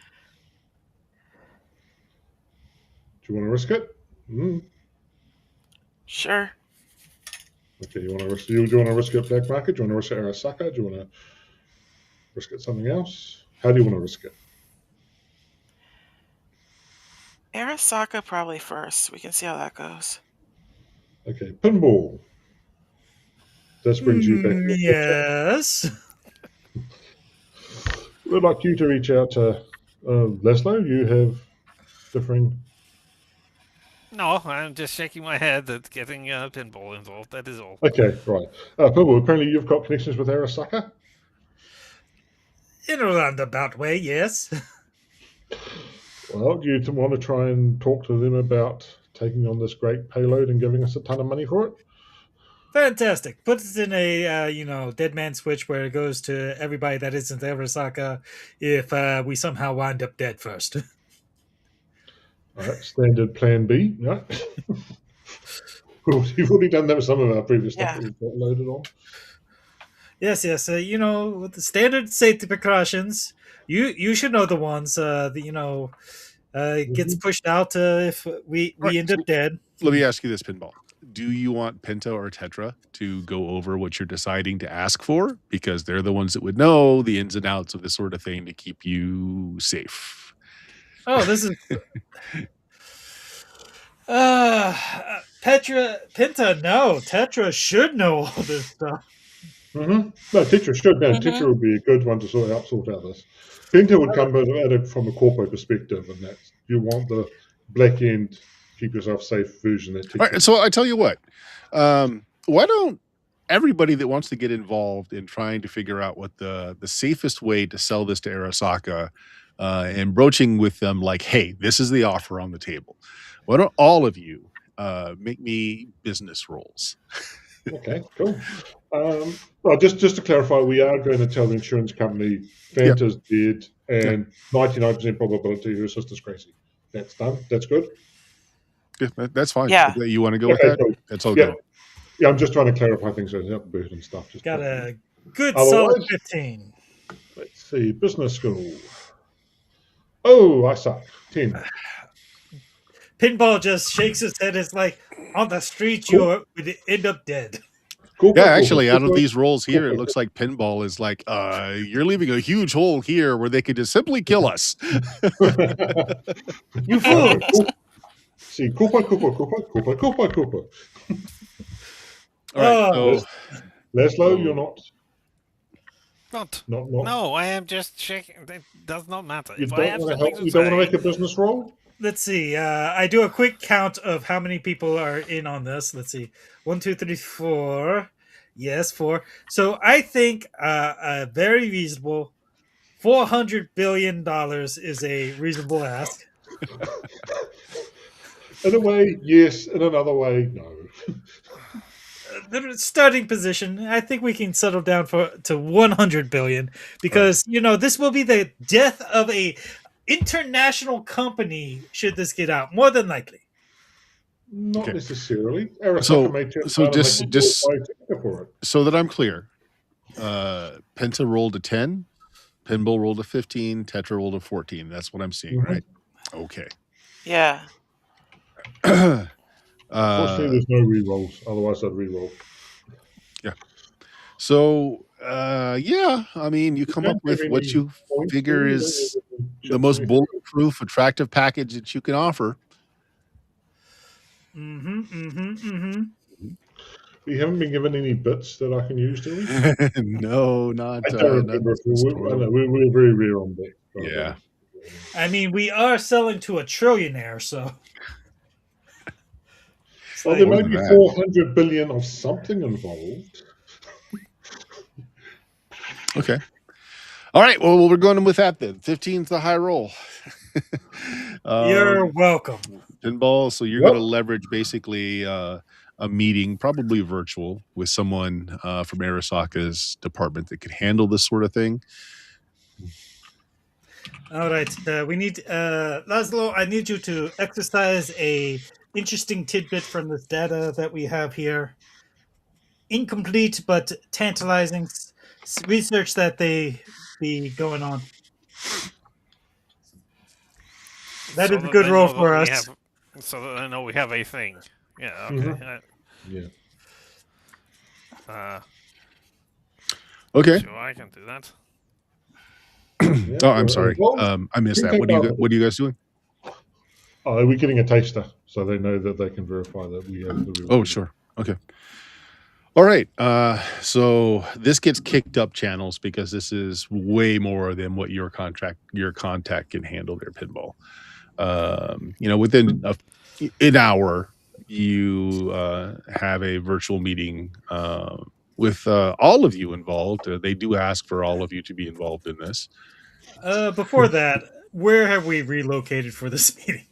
Do you want to risk it? Sure. Okay. You want to risk? Do you want to risk it black market? Do you want to risk it Arasaka? Do you want to risk it something else? How do you want to risk it? Arasaka probably first. We can see how that goes. Okay. Pinball. This brings you back. Yes. We'd like you to reach out to Laszlo. You have differing. No, I'm just shaking my head at getting pinball involved. That is all. Okay, right. Pinball, apparently you've got connections with Arasaka? In a roundabout way, yes. Well, do you want to try and talk to them about taking on this great payload and giving us a ton of money for it? Fantastic. Put it in a dead man switch where it goes to everybody that isn't Arasaka if we somehow wind up dead first. All right, standard plan B. Yeah. You've already done that with some of our previous stuff Yeah. that we've got loaded on. Yes. With the standard safety precautions, you should know the ones. It gets pushed out if we Right, end up dead. Let me ask you this, Pinball. Do you want Penta or Tetra to go over what you're deciding to ask for? Because they're the ones that would know the ins and outs of this sort of thing to keep you safe. Oh, this is Penta. No, Tetra should know all this stuff. No, Tetra should. No, Tetra would be a good one to sort out this. Penta would come at it from a corpo perspective, and that's you want the black end, keep yourself safe version. That All right, so I tell you what, why don't everybody that wants to get involved in trying to figure out what the safest way to sell this to Arasaka and broaching with them like, hey, this is the offer on the table. Why don't all of you make me business rolls? Okay, cool. Well, just to clarify, we are going to tell the insurance company Fanta's dead and 99% probability her sister's crazy. That's done. That's good. Yeah, that's fine. Yeah. You want to go with that? Cool. That's all good. Yeah, I'm just trying to clarify things so it's bird and stuff. Just got a good solid 15. Let's see, business school. Oh, I suck. 10. Pinball just shakes his head. It's like on the street you would end up dead. Cool, actually, out of these rolls here, it looks like Pinball is like, you're leaving a huge hole here where they could just simply kill us. You fool! See, Cooper. All right, so Laszlo, you're not. Not. Not. No, I am just checking. It does not matter. You If I don't have want to something help. to You don't say, want to make a business roll. Let's see. I do a quick count of how many people are in on this. Let's see. 1, 2, 3, 4. Yes, 4. So I think a very reasonable $400 billion is a reasonable ask. In a way, yes. In another way, no. The starting position, I think we can settle down to 100 billion because this will be the death of a international company should this get out, more than likely. Not necessarily. So that I'm clear, Penta rolled a 10, Pinball rolled a 15, Tetra rolled a 14. That's what I'm seeing, right? Okay. Yeah. Fortunately, there's no re-rolls. Otherwise, I'd re-roll. Yeah. So, I mean, you come up with what you figure is the most bulletproof, attractive package that you can offer. We haven't been given any bits that I can use, do we? No, not. I don't remember. We're very rare on that. Yeah. I mean, we are selling to a trillionaire, so. Well, there may be 400 billion of something involved. Okay. All right. Well, we're going with that then. 15's the high roll. You're welcome. Pinball. So you're going to leverage basically a meeting, probably virtual, with someone from Arasaka's department that could handle this sort of thing. All right. We need Laszlo. I need you to exercise a interesting tidbit from this data that we have here. Incomplete but tantalizing research that they be going on. That so is a that good they roll know that for we us. have, so that they know we have a thing. Yeah. Okay. Yeah. Okay. Sure, I can do that. Yeah, Oh, I'm sure. sorry. Well, I missed you that. take What are you guys doing? Oh, we're getting a taster, so they know that they can verify that we have the real Oh, thing. sure. Okay. All right. So this gets kicked up channels because this is way more than what your contact can handle there, Pinball. Within an hour, you have a virtual meeting with all of you involved. They do ask for all of you to be involved in this. Before that, where have we relocated for this meeting?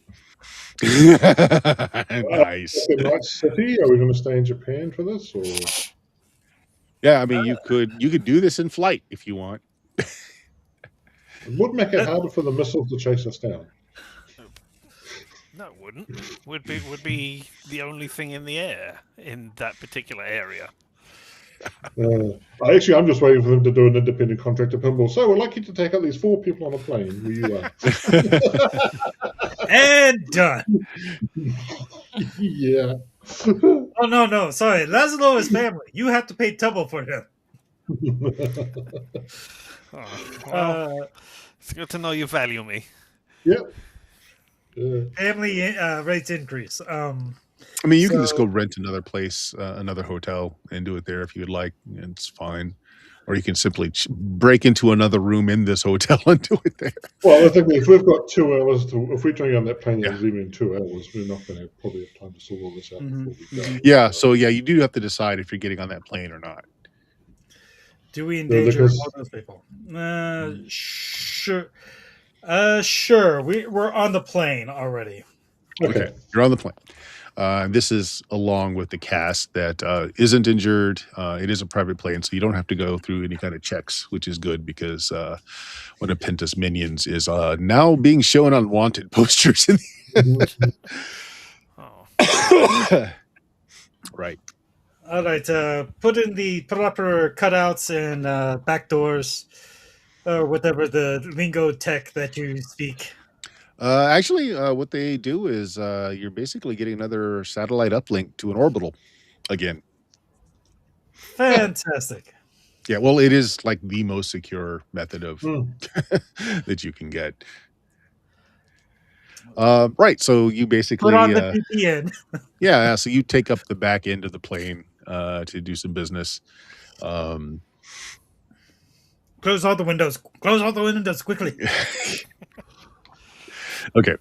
Nice. In right city? Are we going to stay in Japan for this, or Yeah, I mean, you could do this in flight if you want. it would make it harder for the missiles to chase us down? No, it wouldn't. Would be the only thing in the air in that particular area. Actually, I'm just waiting for them to do an independent contractor pinball. So we'd like you to take out these 4 people on a plane where you are. And done. Yeah. Oh no, sorry. Laszlo is family. You have to pay double for him. Well, it's good to know you value me. Yep. Family rates increase. I mean, you can just go rent another place, another hotel, and do it there if you'd like. It's fine. Or you can simply break into another room in this hotel and do it there. Well, I think if we've got 2 hours if we're trying on that plane that's leaving in 2 hours, we're not going to probably have time to sort all this out before we go. Yeah, so you do have to decide if you're getting on that plane or not. Do we endanger all those people? Sure. Sure. We're on the plane already. Okay. You're on the plane. This is along with the cast that isn't injured. It is a private plane, so you don't have to go through any kind of checks, which is good because one of Penta's minions is now being shown on wanted posters. Right. All right. Put in the proper cutouts and back doors, or whatever the lingo tech that you speak. Actually, what they do is you're basically getting another satellite uplink to an orbital again. Fantastic. Yeah, well, it is like the most secure method of that you can get. Right, so you basically put on the VPN. Yeah, so you take up the back end of the plane to do some business. Close all the windows. Close all the windows quickly. Okay.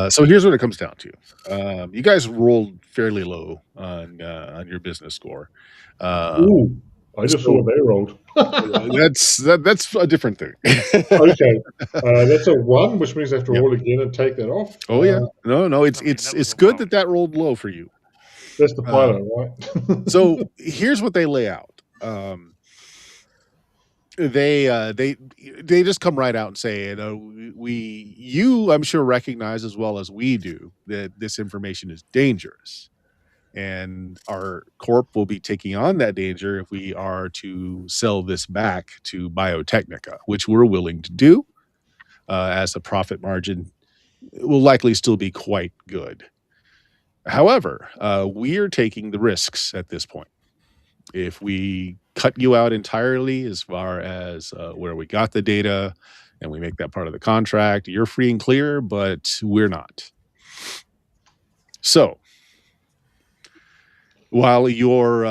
So here's what it comes down to. You guys rolled fairly low on your business score. Ooh, I just saw what they rolled. That's a different thing. Okay, that's a 1, which means I have to roll again and take that off. Oh yeah, no, it's good that rolled low for you. That's the pilot, right? So here's what they lay out. They just come right out and say, you I'm sure recognize as well as we do that this information is dangerous, and our corp will be taking on that danger if we are to sell this back to Biotechnica, which we're willing to do, as the profit margin will likely still be quite good. However, we're taking the risks at this point. If we cut you out entirely as far as where we got the data and we make that part of the contract, you're free and clear, but we're not. So while your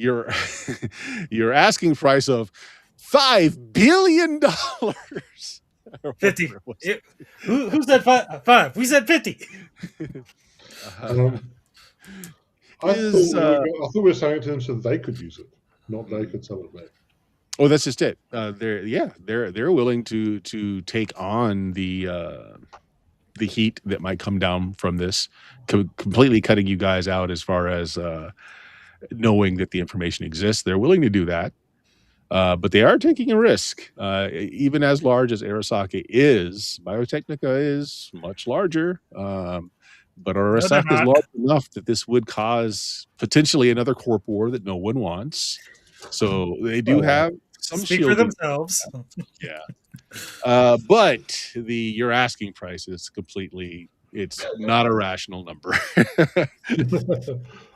your asking price of $5 billion 50. Who said 5? We said 50. I thought we were selling it to them so that they could use it, not they could sell it back. Oh, that's just it. They're willing to take on the heat that might come down from this, completely cutting you guys out as far as knowing that the information exists. They're willing to do that, but they are taking a risk. Even as large as Arasaka is, Biotechnica is much larger. But No, they're Arasaka is not. large enough that this would cause potentially another corp war that no one wants. So they do have some Speak for shielding. themselves. Yeah. But your asking price is completely, it's not a rational number.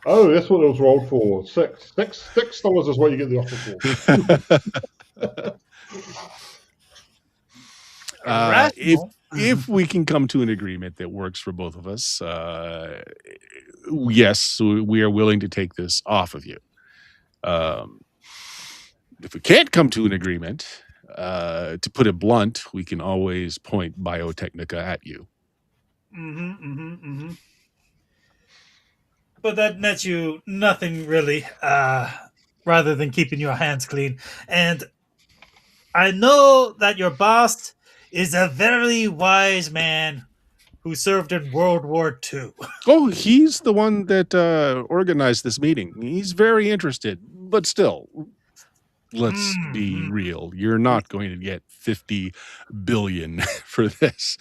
Oh, that's what it was rolled for. $6 is what you get the offer for. If we can come to an agreement that works for both of us, yes, we are willing to take this off of you. If we can't come to an agreement, to put it blunt, we can always point Biotechnica at you. But that nets you nothing really, rather than keeping your hands clean. And I know that your boss is a very wise man who served in World War II. Oh, he's the one that organized this meeting. He's very interested, but still, let's be real. You're not going to get 50 billion for this.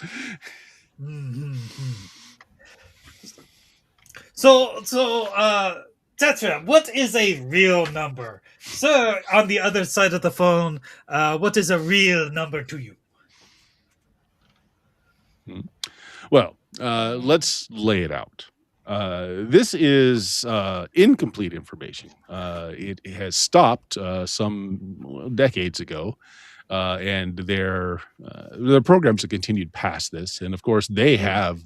So, Tetra, what is a real number? Sir, on the other side of the phone, what is a real number to you? Well, let's lay it out. This is incomplete information. It has stopped some decades ago, and their programs have continued past this. And of course, they have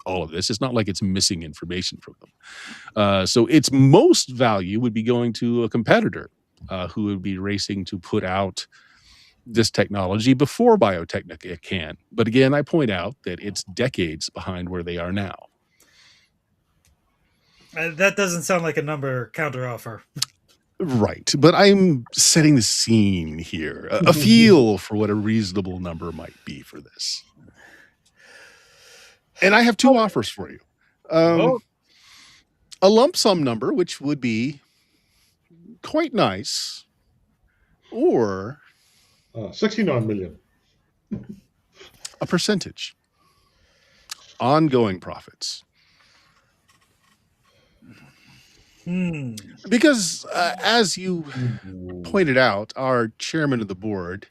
all of this. It's not like it's missing information from them. So its most value would be going to a competitor who would be racing to put out this technology before Biotechnica can. But again, I point out that it's decades behind where they are now. That doesn't sound like a number counteroffer. Right. But I'm setting the scene here, a feel for what a reasonable number might be for this. And I have two offers for you. A lump sum number, which would be quite nice, or 69 million. A percentage. Ongoing profits. Because as you pointed out, our chairman of the board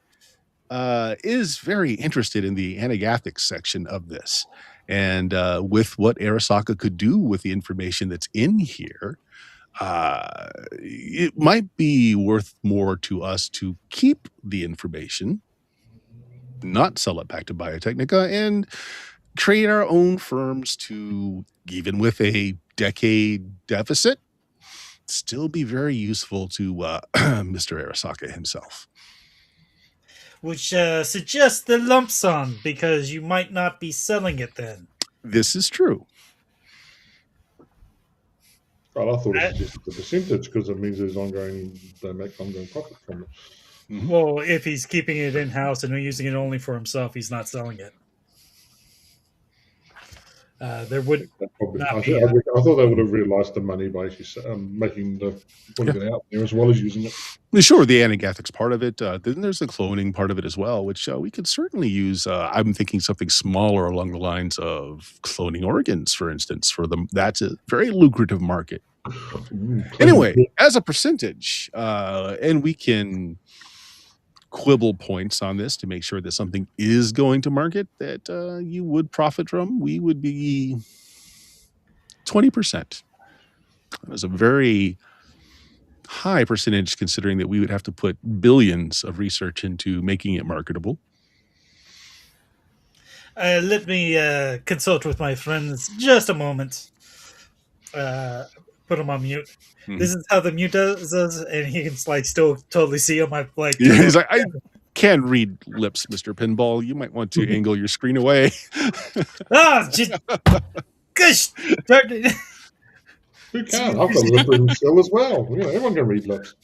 is very interested in the anagathic section of this. And with what Arasaka could do with the information that's in here, it might be worth more to us to keep the information, not sell it back to Biotechnica, and create our own firms to, even with a decade deficit, still be very useful to Mr. Arasaka himself. Which suggests the lump sum, because you might not be selling it then. This is true. Well, I thought it was just the percentage, because it means they make ongoing profit from it. Well, if he's keeping it in-house and using it only for himself, he's not selling it. There would not be. I thought they would have realised the money by putting it out there as well as using it. Sure, the anagathics part of it. Then there's the cloning part of it as well, which we could certainly use. I'm thinking something smaller along the lines of cloning organs, for instance. For them, that's a very lucrative market. Anyway, as a percentage, and we can quibble points on this to make sure that something is going to market that you would profit from, we would be 20%. That's a very high percentage, considering that we would have to put billions of research into making it marketable. Let me consult with my friends just a moment. Put him on mute. This is how the mute does, and he can still totally see him. He's like, I can't read lips, Mr. Pinball. You might want to angle your screen away. Gosh, who can? I've got a lip reading skill as well. Everyone can read lips.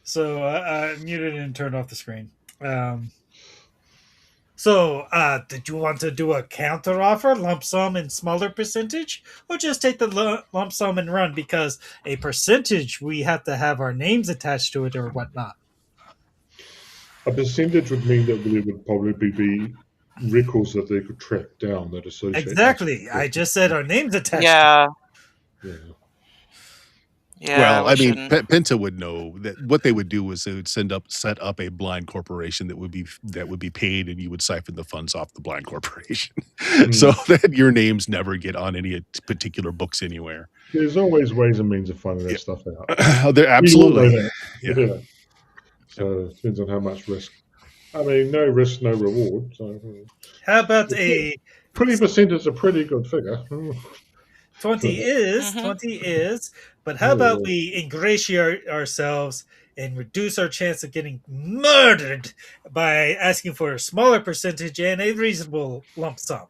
So I muted and turned off the screen. So, did you want to do a counter offer, lump sum and smaller percentage, or just take the lump sum and run? Because a percentage, we have to have our names attached to it or whatnot. A percentage would mean that we would probably be records that they could track down that associate. Exactly. I just said our names attached. Yeah. Yeah. Yeah. Well, we I mean, shouldn't. Penta would know that what they would do was they would set up a blind corporation that would be paid, and you would siphon the funds off the blind corporation, so that your names never get on any particular books anywhere. There's always ways and means of finding that stuff out. There absolutely. That. Yeah. So it depends on how much risk. I mean, no risk, no reward. So How about a 20% is a pretty good figure. 20 is, but how about we ingratiate ourselves and reduce our chance of getting murdered by asking for a smaller percentage and a reasonable lump sum?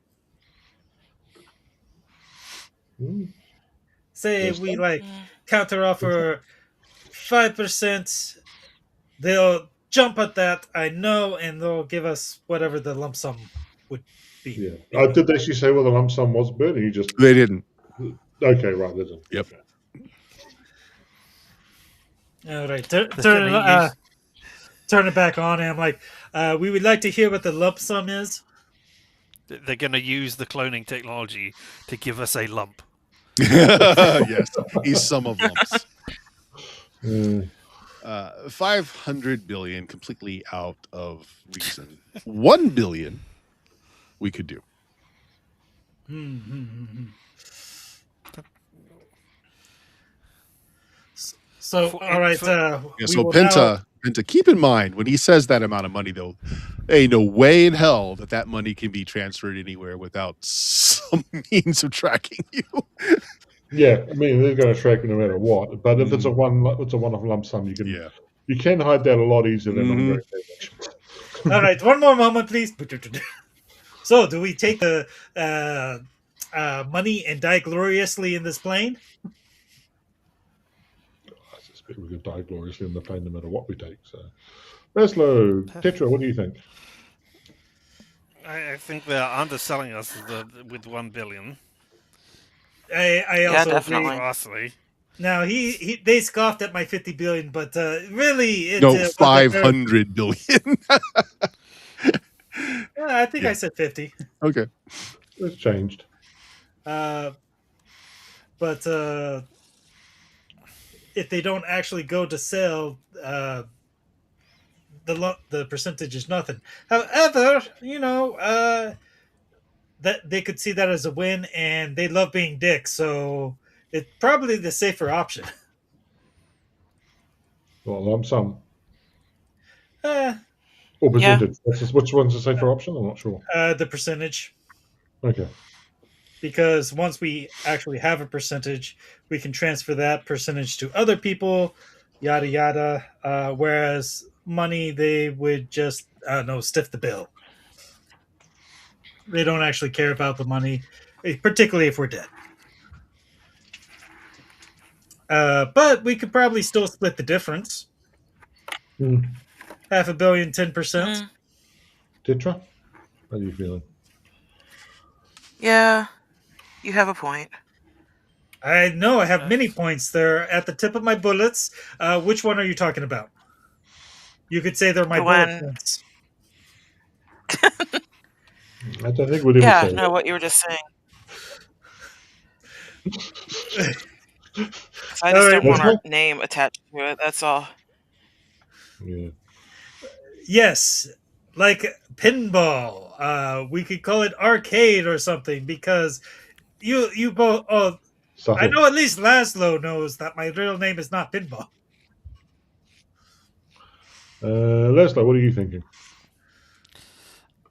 Say we counter offer 5%, they'll jump at that, I know, and they'll give us whatever the lump sum would be. Yeah. Did they actually say what the lump sum was, Bert? They didn't. Okay, right, they didn't. Yep. Okay. All right, turn it back on, and I'm like, we would like to hear what the lump sum is. They're going to use the cloning technology to give us a lump. Yes, a sum of lumps. 500 billion, completely out of reason. 1 billion, we could do. So, all right. So Penta, keep in mind when he says that amount of money, though, ain't no way in hell that money can be transferred anywhere without some means of tracking you. Yeah, I mean they're going to track you no matter what. But if it's a one-off lump sum, you can hide that a lot easier than ongoing transactions. All right, one more moment, please. So, do we take the money and die gloriously in this plane? I suspect we could die gloriously in the plane no matter what we take. So, Laszlo, Tetra, what do you think? I think they're underselling us with 1 billion. I also definitely. Vastly. Now they scoffed at my 50 billion, but really, no, 500 billion. I think I said 50. Okay, it's changed. But if they don't actually go to sell, the percentage is nothing. However, that they could see that as a win, and they love being dicks, so it's probably the safer option. Well, lump sum. Or percentage. Which one's the safer option? I'm not sure. The percentage. Okay. Because once we actually have a percentage, we can transfer that percentage to other people, yada yada. Whereas money, they would just stiff the bill. They don't actually care about the money, particularly if we're dead. But we could probably still split the difference. $500 million, 10%. Tetra, how are you feeling? Yeah, you have a point. I know I have many points. They're at the tip of my bullets. Which one are you talking about? You could say they're my bullet points. I don't think we'd ever say what you were just saying. I just don't want our name attached to it, that's all. Yeah. Yes, like pinball. We could call it arcade or something, because you both... I know at least Laszlo knows that my real name is not Pinball. Laszlo, what are you thinking?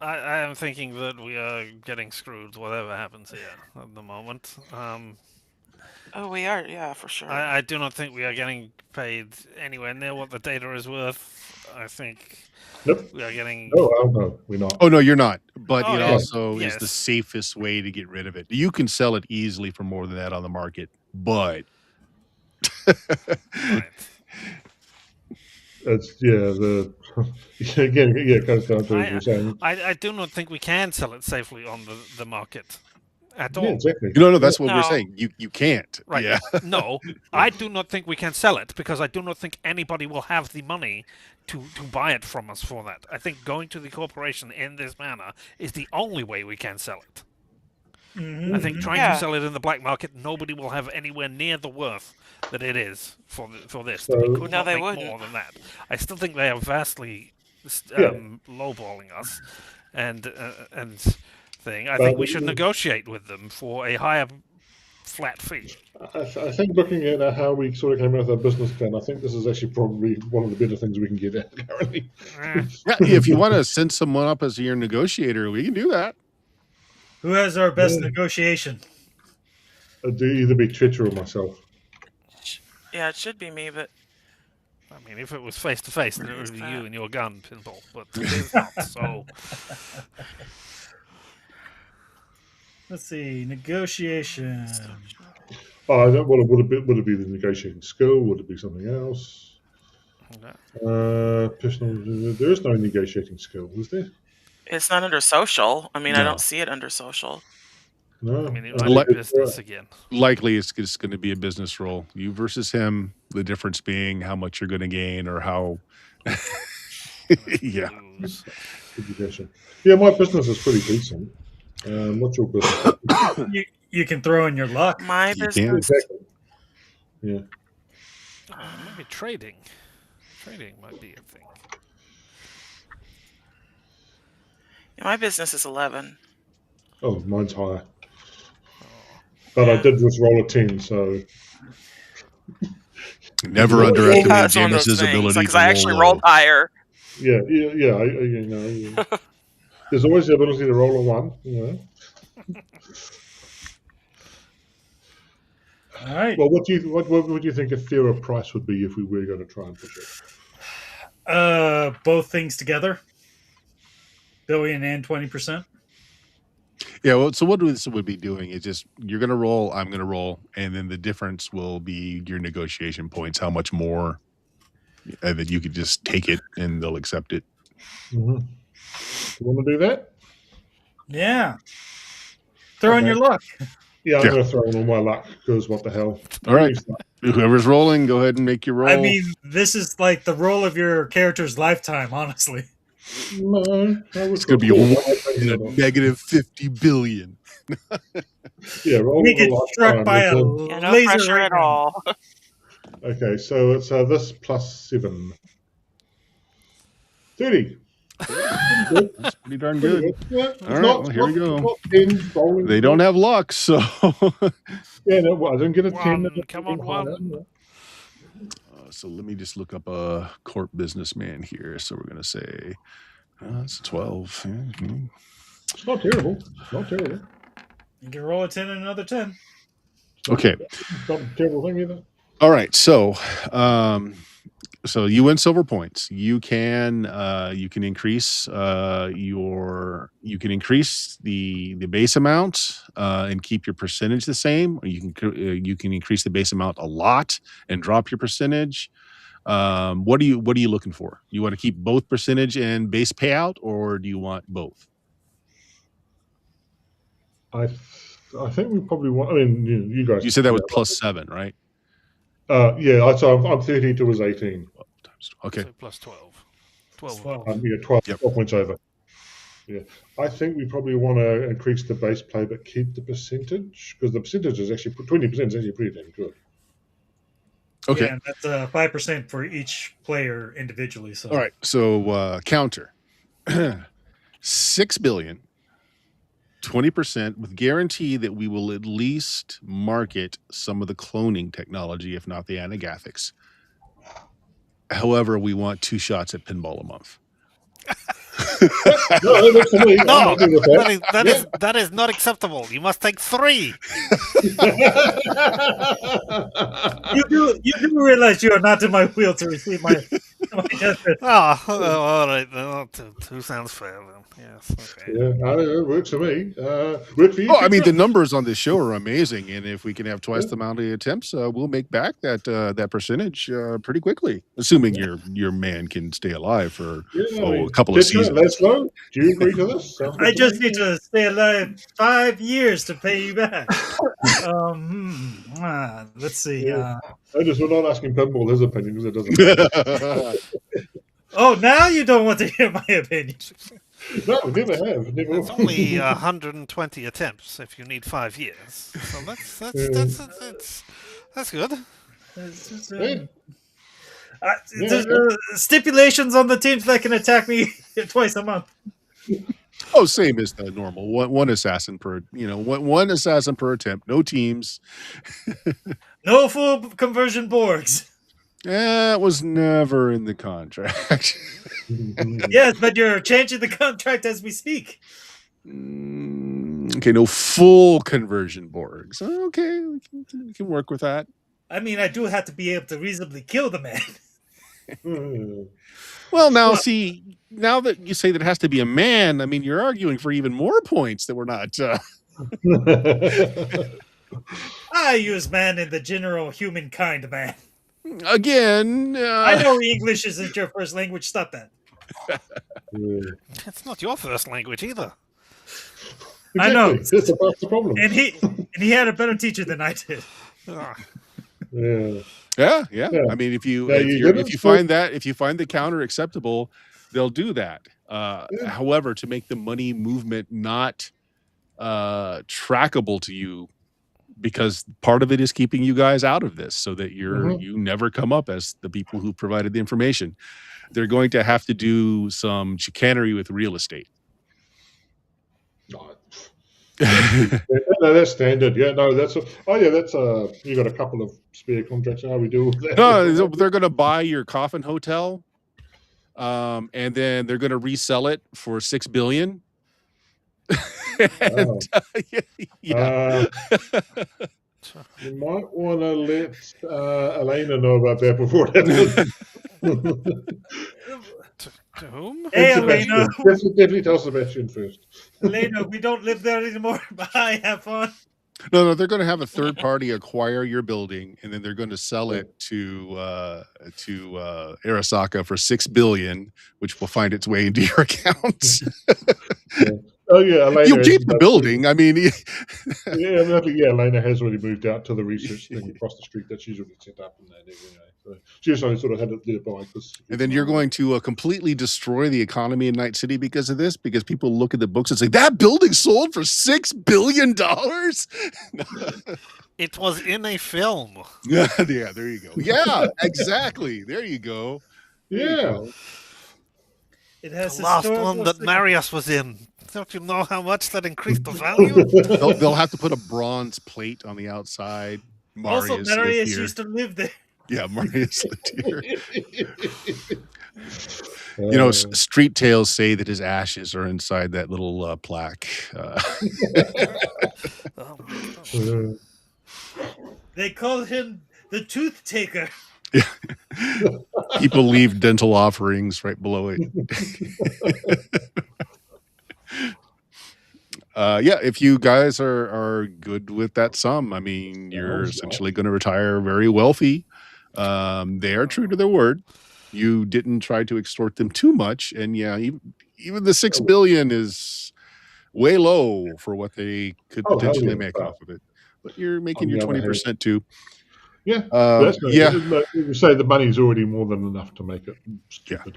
I am thinking that we are getting screwed, whatever happens here at the moment. We are, yeah, for sure. I do not think we are getting paid anywhere near what the data is worth. I think we are getting... No, we're not. Oh, no, you're not. But it also is the safest way to get rid of it. You can sell it easily for more than that on the market, but... Right. It's, again, it goes down to what you're saying. I do not think we can sell it safely on the market. at all. Yeah, exactly. No, that's what we're No. saying. You can't. Right. Yeah. No, I do not think we can sell it because I do not think anybody will have the money to buy it from us for that. I think going to the corporation in this manner is the only way we can sell it. Mm-hmm. I think trying Yeah. to sell it in the black market, nobody will have anywhere near the worth that it is for this. So- we could No, not they make wouldn't. more than that. I still think they are vastly Yeah. lowballing us, and thing. I But think we should we- negotiate with them for a higher flat fee. I think looking at how we sort of came out with our business plan, I think this is actually probably one of the better things we can get at currently. Eh, Yeah, if you want to send someone up as your negotiator, we can do that. Who has our best Yeah. negotiation? It'd either be Twitter or myself. Yeah, it should be me, but I mean, if it was face to face, then it Where's would be that? you and your gun, Pinball. But it is not. So Let's see. Negotiation. Oh, I don't. Would it be the negotiating skill? Would it be something else? Personal. There is no negotiating skill, is there? it's not under social. I mean, I No. don't see it under social. No. I mean, it I might Let- be business again. Likely, it's just going to be a business role. You versus him. The difference being how much you're going to gain or how. Yeah. Lose. Education. Yeah, my business is pretty decent. What's your business? You can throw in your luck. My You can. business. Exactly. Yeah. Maybe trading. Trading might be a thing. Yeah, my business is 11. Oh, mine's higher. But I did just roll a 10, so Never Yeah, underestimate Yeah, it's one of those Jameis's things. ability Because to I roll actually low. rolled higher. yeah. You know, there's always the ability to roll a 1. You know. All right. Well, what would you think a fairer price would be if we were going to try and push it? Both things together. Billion and 20%. Yeah, well, so what this would be doing is just you're going to roll, I'm going to roll, and then the difference will be your negotiation points, how much more, and then you could just take it and they'll accept it. Mm-hmm. You want to do that? Yeah. Throw in Okay. your luck. Yeah, I'm Yeah. going to throw in all my luck because what the hell? All right. Whoever's rolling, go ahead and make your roll. I mean, this is like the roll of your character's lifetime, honestly. No, it's going to be a negative 50 billion. Yeah, roll We with a get lifetime, struck by a and then- Yeah, no laser pressure right at now. all. Okay, so it's this plus 7. 30. That's pretty darn good. Yeah, All right, well, here we go. 10 bowling. They don't have luck, so. Yeah, no, well, I didn't get a 10. One, come on, one. So let me just look up a corp businessman here. So we're going to say it's 12. Mhm. It's not terrible. Not terrible. You can roll a 10 and another 10. Okay. It's not a terrible thing either. All right. So, so you win silver points. You can increase the base amount and keep your percentage the same, or you can increase the base amount a lot and drop your percentage. What are you looking for? You want to keep both percentage and base payout, or do you want both? I think we probably want. I mean, you guys. You said that was plus 7, right? Yeah. So I'm 30 to was 18. Okay. So plus 12. 12. 12. Yeah, 12, Yep. 12 points over. Yeah, I think we probably want to increase the base play, but keep the percentage because the percentage is actually 20% is actually pretty damn good. Okay. Yeah, and that's 5% for each player individually. So All right. So counter 6 billion, 20% with guarantee that we will at least market some of the cloning technology, if not the anagathics. However, we want 2 shots at pinball a month. No, that works for me. I'm No, happy with that. that is not acceptable. You must take 3. you do realize you are not in my wheel to receive my All right. Then. Two sounds fair then. Yes. Okay. Yeah, it works for me. Work for you. Oh, I mean, Peter? the numbers on this show are amazing, and if we can have twice Yeah. the amount of attempts, we'll make back that percentage pretty quickly, assuming your man can stay alive for Yeah, a couple of Kitchener, seasons. let's go. Do you agree to this? Sounds good I to just me. need to stay alive 5 years to pay you back. Let's see. Yeah. We're not asking Pinball his opinion because it doesn't matter. Oh, now you don't want to hear my opinion. No, never have. Never. It's only 120 attempts if you need 5 years. So that's good. Yeah. There's stipulations on the teams that can attack me twice a month. Oh, same as the normal one assassin per one assassin per attempt. No teams. No full conversion Borgs. It was never in the contract. Yes, but you're changing the contract as we speak. Okay, no full conversion Borgs. Okay, we can work with that. I mean, I do have to be able to reasonably kill the man. Well, now see, now that you say that it has to be a man, I mean, you're arguing for even more points that we're not. I use man in the general humankind, man. Again, I know English isn't your first language. Stop that. It's not your first language either. Exactly. I know. That's the problem. And he had a better teacher than I did. Yeah. I mean, if you find the counter acceptable, they'll do that. However, to make the money movement not trackable to you, because part of it is keeping you guys out of this, so that you never come up as the people who provided the information. They're going to have to do some chicanery with real estate. No, that's standard. Yeah, no, that's you got a couple of spare contracts. How we do with that? No, they're going to buy your coffin hotel, and then they're going to resell it for $6 billion. You might want to let Elena know about that before that. To whom? Hey, Elena. Definitely tell Sebastian first. Elena, we don't live there anymore. Bye. Have fun. No, they're going to have a third party acquire your building, and then they're going to sell it to Arasaka for $6 billion, which will find its way into your accounts. Oh yeah, Elena. You'll keep the building. I mean, Elena has already moved out to the research thing across the street that she's already set up and that anyway. So she just only sort of had it nearby. And then you're going to completely destroy the economy in Night City because of this, because people look at the books and say that building sold for $6 billion. It was in a film. Yeah, there you go. Yeah, exactly. There you go. It has the last one that Marius was in. Don't you know how much that increased the value? They'll have to put a bronze plate on the outside. Marius used to live there. Yeah, Marius lived here. You know, street tales say that his ashes are inside that little plaque. They call him the Tooth Taker. People leave dental offerings right below it. If you guys are good with that sum, I mean, you're essentially going to retire very wealthy. They are true to their word. You didn't try to extort them too much, and even the $6 billion is way low for what they could potentially make off of it. But you're making your 20% too. Yeah, you say the money's already more than enough to make it stupid.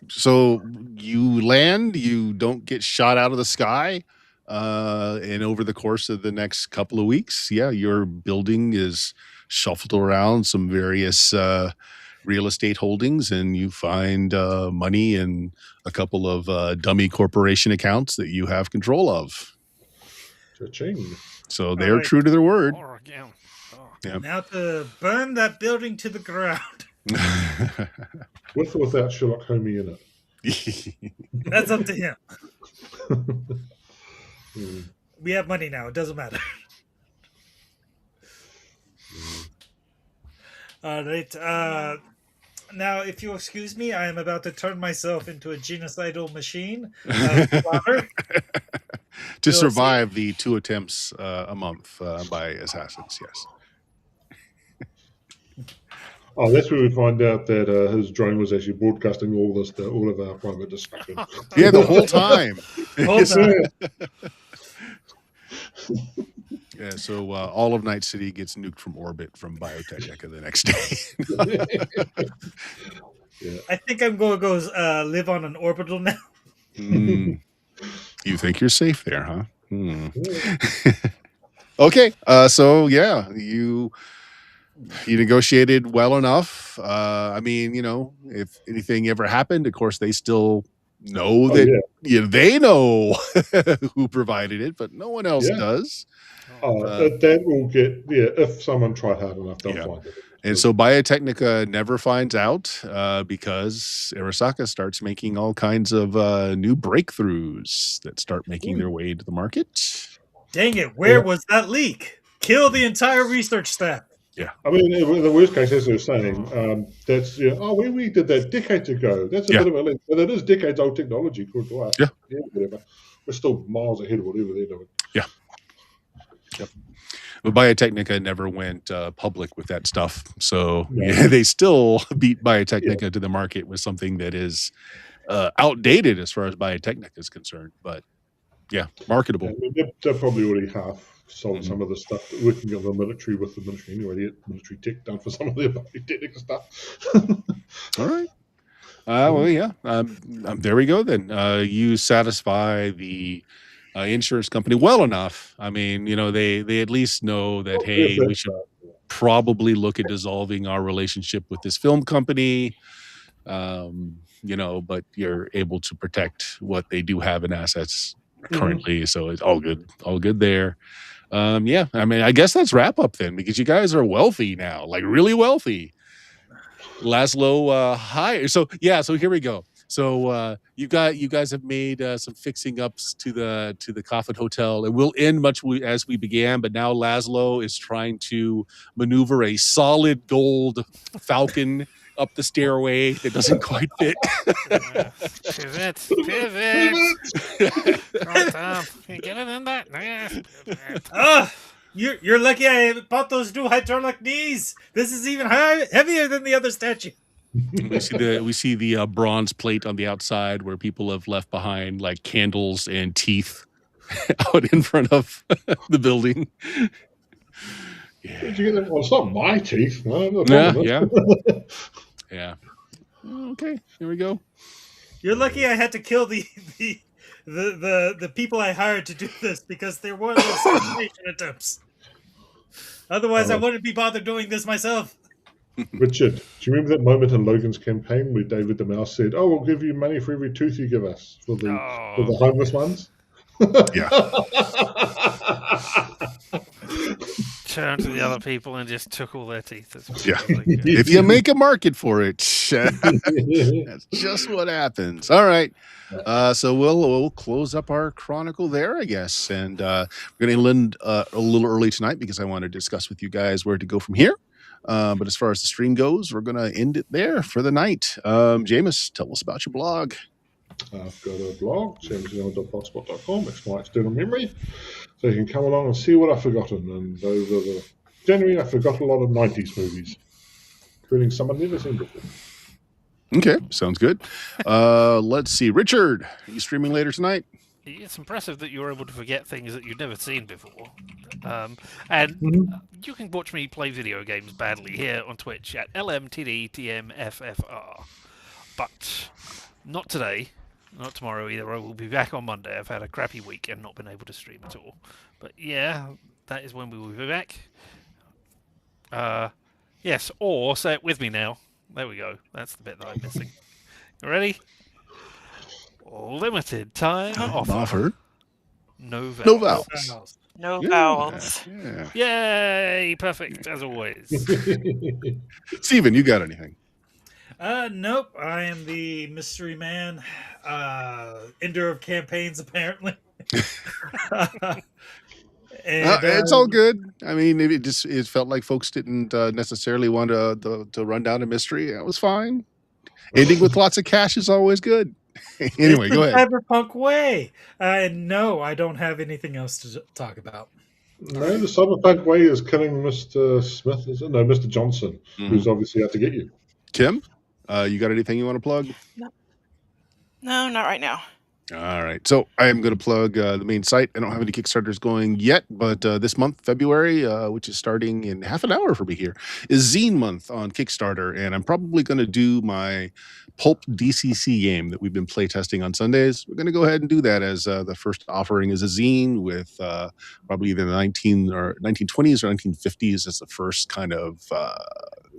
So you land, you don't get shot out of the sky, and over the course of the next couple of weeks, your building is shuffled around some various real estate holdings, and you find money in a couple of dummy corporation accounts that you have control of. Cha-ching. So they're true to their word. Yeah. Now to burn that building to the ground. With or without Sherlock Holmes in it? That's up to him. We have money now. It doesn't matter. All right. Now, if you'll excuse me, I am about to turn myself into a genocidal machine. To survive the 2 attempts a month by assassins, yes. Oh, that's where we find out that his drone was actually broadcasting all of our private discussion. Yeah, the whole time. Hold on. Yeah, so all of Night City gets nuked from orbit from Biotechnica the next day. Yeah. I think I'm going to go live on an orbital now. You think you're safe there, huh? Okay, so yeah, you negotiated well enough. I mean, if anything ever happened, of course, they still know that they know who provided it, but no one else does. That will get, if someone tried hard enough, they'll find it. And so Biotechnica never finds out because Arasaka starts making all kinds of new breakthroughs that start making their way to the market. Dang it, where was that leak? Kill the entire research staff. Yeah. I mean, in the worst case, as they're saying, that's, we did that decades ago. That's a bit of a leak. But it is decades old technology, according to us. Yeah. Whatever. We're still miles ahead of whatever they're doing. Yeah. Yep. But Biotechnica never went public with that stuff. So they still beat Biotechnica to the market with something that is outdated as far as Biotechnica is concerned. But yeah, marketable. I mean, they're probably already half sold some of the stuff working on the military with the military anyway. They get military tech done for some of their Biotechnica stuff. All right. Well, yeah. There we go then. You satisfy the insurance company well enough. I mean, they at least know that, hey, we should probably look at dissolving our relationship with this film company. But you're able to protect what they do have in assets currently. So it's all good there. I mean, I guess that's wrap up then, because you guys are wealthy now, like really wealthy. Laszlo hired. So here we go. So you guys have made some fixing ups to the Coffin Hotel. It will end much as we began, but now Laszlo is trying to maneuver a solid gold Falcon up the stairway that doesn't quite fit. Pivot. Right up. Get it in there. You're lucky I bought those new hydraulic knees. This is even heavier than the other statue. We see the bronze plate on the outside where people have left behind like candles and teeth out in front of the building. Did you get them? Well, it's not my teeth. No, yeah. Okay, here we go. You're lucky I had to kill the people I hired to do this because there were those assassination attempts. Otherwise, I wouldn't be bothered doing this myself. Richard, do you remember that moment in Logan's campaign where David the Mouse said, "Oh, we'll give you money for every tooth you give us for the homeless ones"? Yeah. Turned to the other people and just took all their teeth. Yeah. If you make a market for it, that's just what happens. All right. So we'll close up our chronicle there, I guess. And we're going to end a little early tonight because I want to discuss with you guys where to go from here. But as far as the stream goes, we're going to end it there for the night. Jameis, tell us about your blog. I've got a blog, samsonelm.blogspot.com. It's my external memory. So you can come along and see what I've forgotten. And over January, I forgot a lot of 90s movies, including some I've never seen before. Okay, sounds good. Let's see. Richard, are you streaming later tonight? It's impressive that you're able to forget things that you've never seen before. And you can watch me play video games badly here on Twitch at LMTDTMFFR. But not today, not tomorrow either. I will be back on Monday. I've had a crappy week and not been able to stream at all. But yeah, that is when we will be back. Yes, or say it with me now. There we go. That's the bit that I'm missing. You ready? Limited time offer. No vowels. No vowels. Yeah. Yay! Perfect, as always. Steven, you got anything? Nope. I am the mystery man. Ender of campaigns, apparently. And It's all good. I mean, it felt like folks didn't necessarily want to run down a mystery. That was fine. Ending with lots of cash is always good. Anyway, it's the go ahead. cyberpunk way. No, I don't have anything else to talk about. No, the Cyberpunk way is killing Mr. Smith, is it? No, Mr. Johnson, who's obviously out to get you. Kim, you got anything you want to plug? No, not right now. All right. So I am going to plug the main site. I don't have any Kickstarters going yet, but this month, February, which is starting in half an hour for me here, is Zine Month on Kickstarter. And I'm probably going to do my Pulp DCC game that we've been playtesting on Sundays. We're going to go ahead and do that as the first offering is a zine with probably either the 1920s or 1950s as the first kind of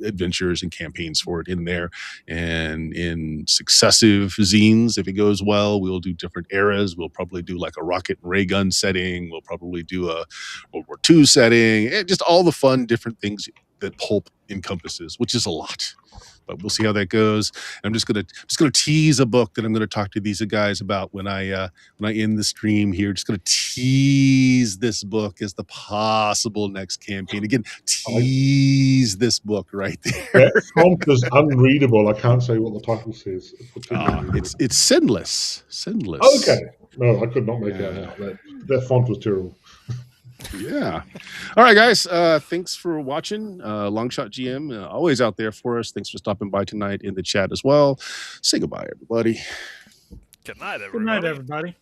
adventures and campaigns for it in there. And in successive zines, if it goes well, we'll do different eras. We'll probably do like a rocket and ray gun setting. We'll probably do a World War II setting, and just all the fun different things that pulp encompasses, which is a lot. But we'll see how that goes. I'm just gonna tease a book that I'm gonna talk to these guys about when I end the stream here. Just gonna tease this book as the possible next campaign. Again, tease this book right there. That font is unreadable. I can't say what the title says. It's sinless. Okay. No, I could not make that out. That font was terrible. Yeah. All right, guys. Thanks for watching. Longshot GM, always out there for us. Thanks for stopping by tonight in the chat as well. Say goodbye, everybody. Good night, everybody. Good night, everybody.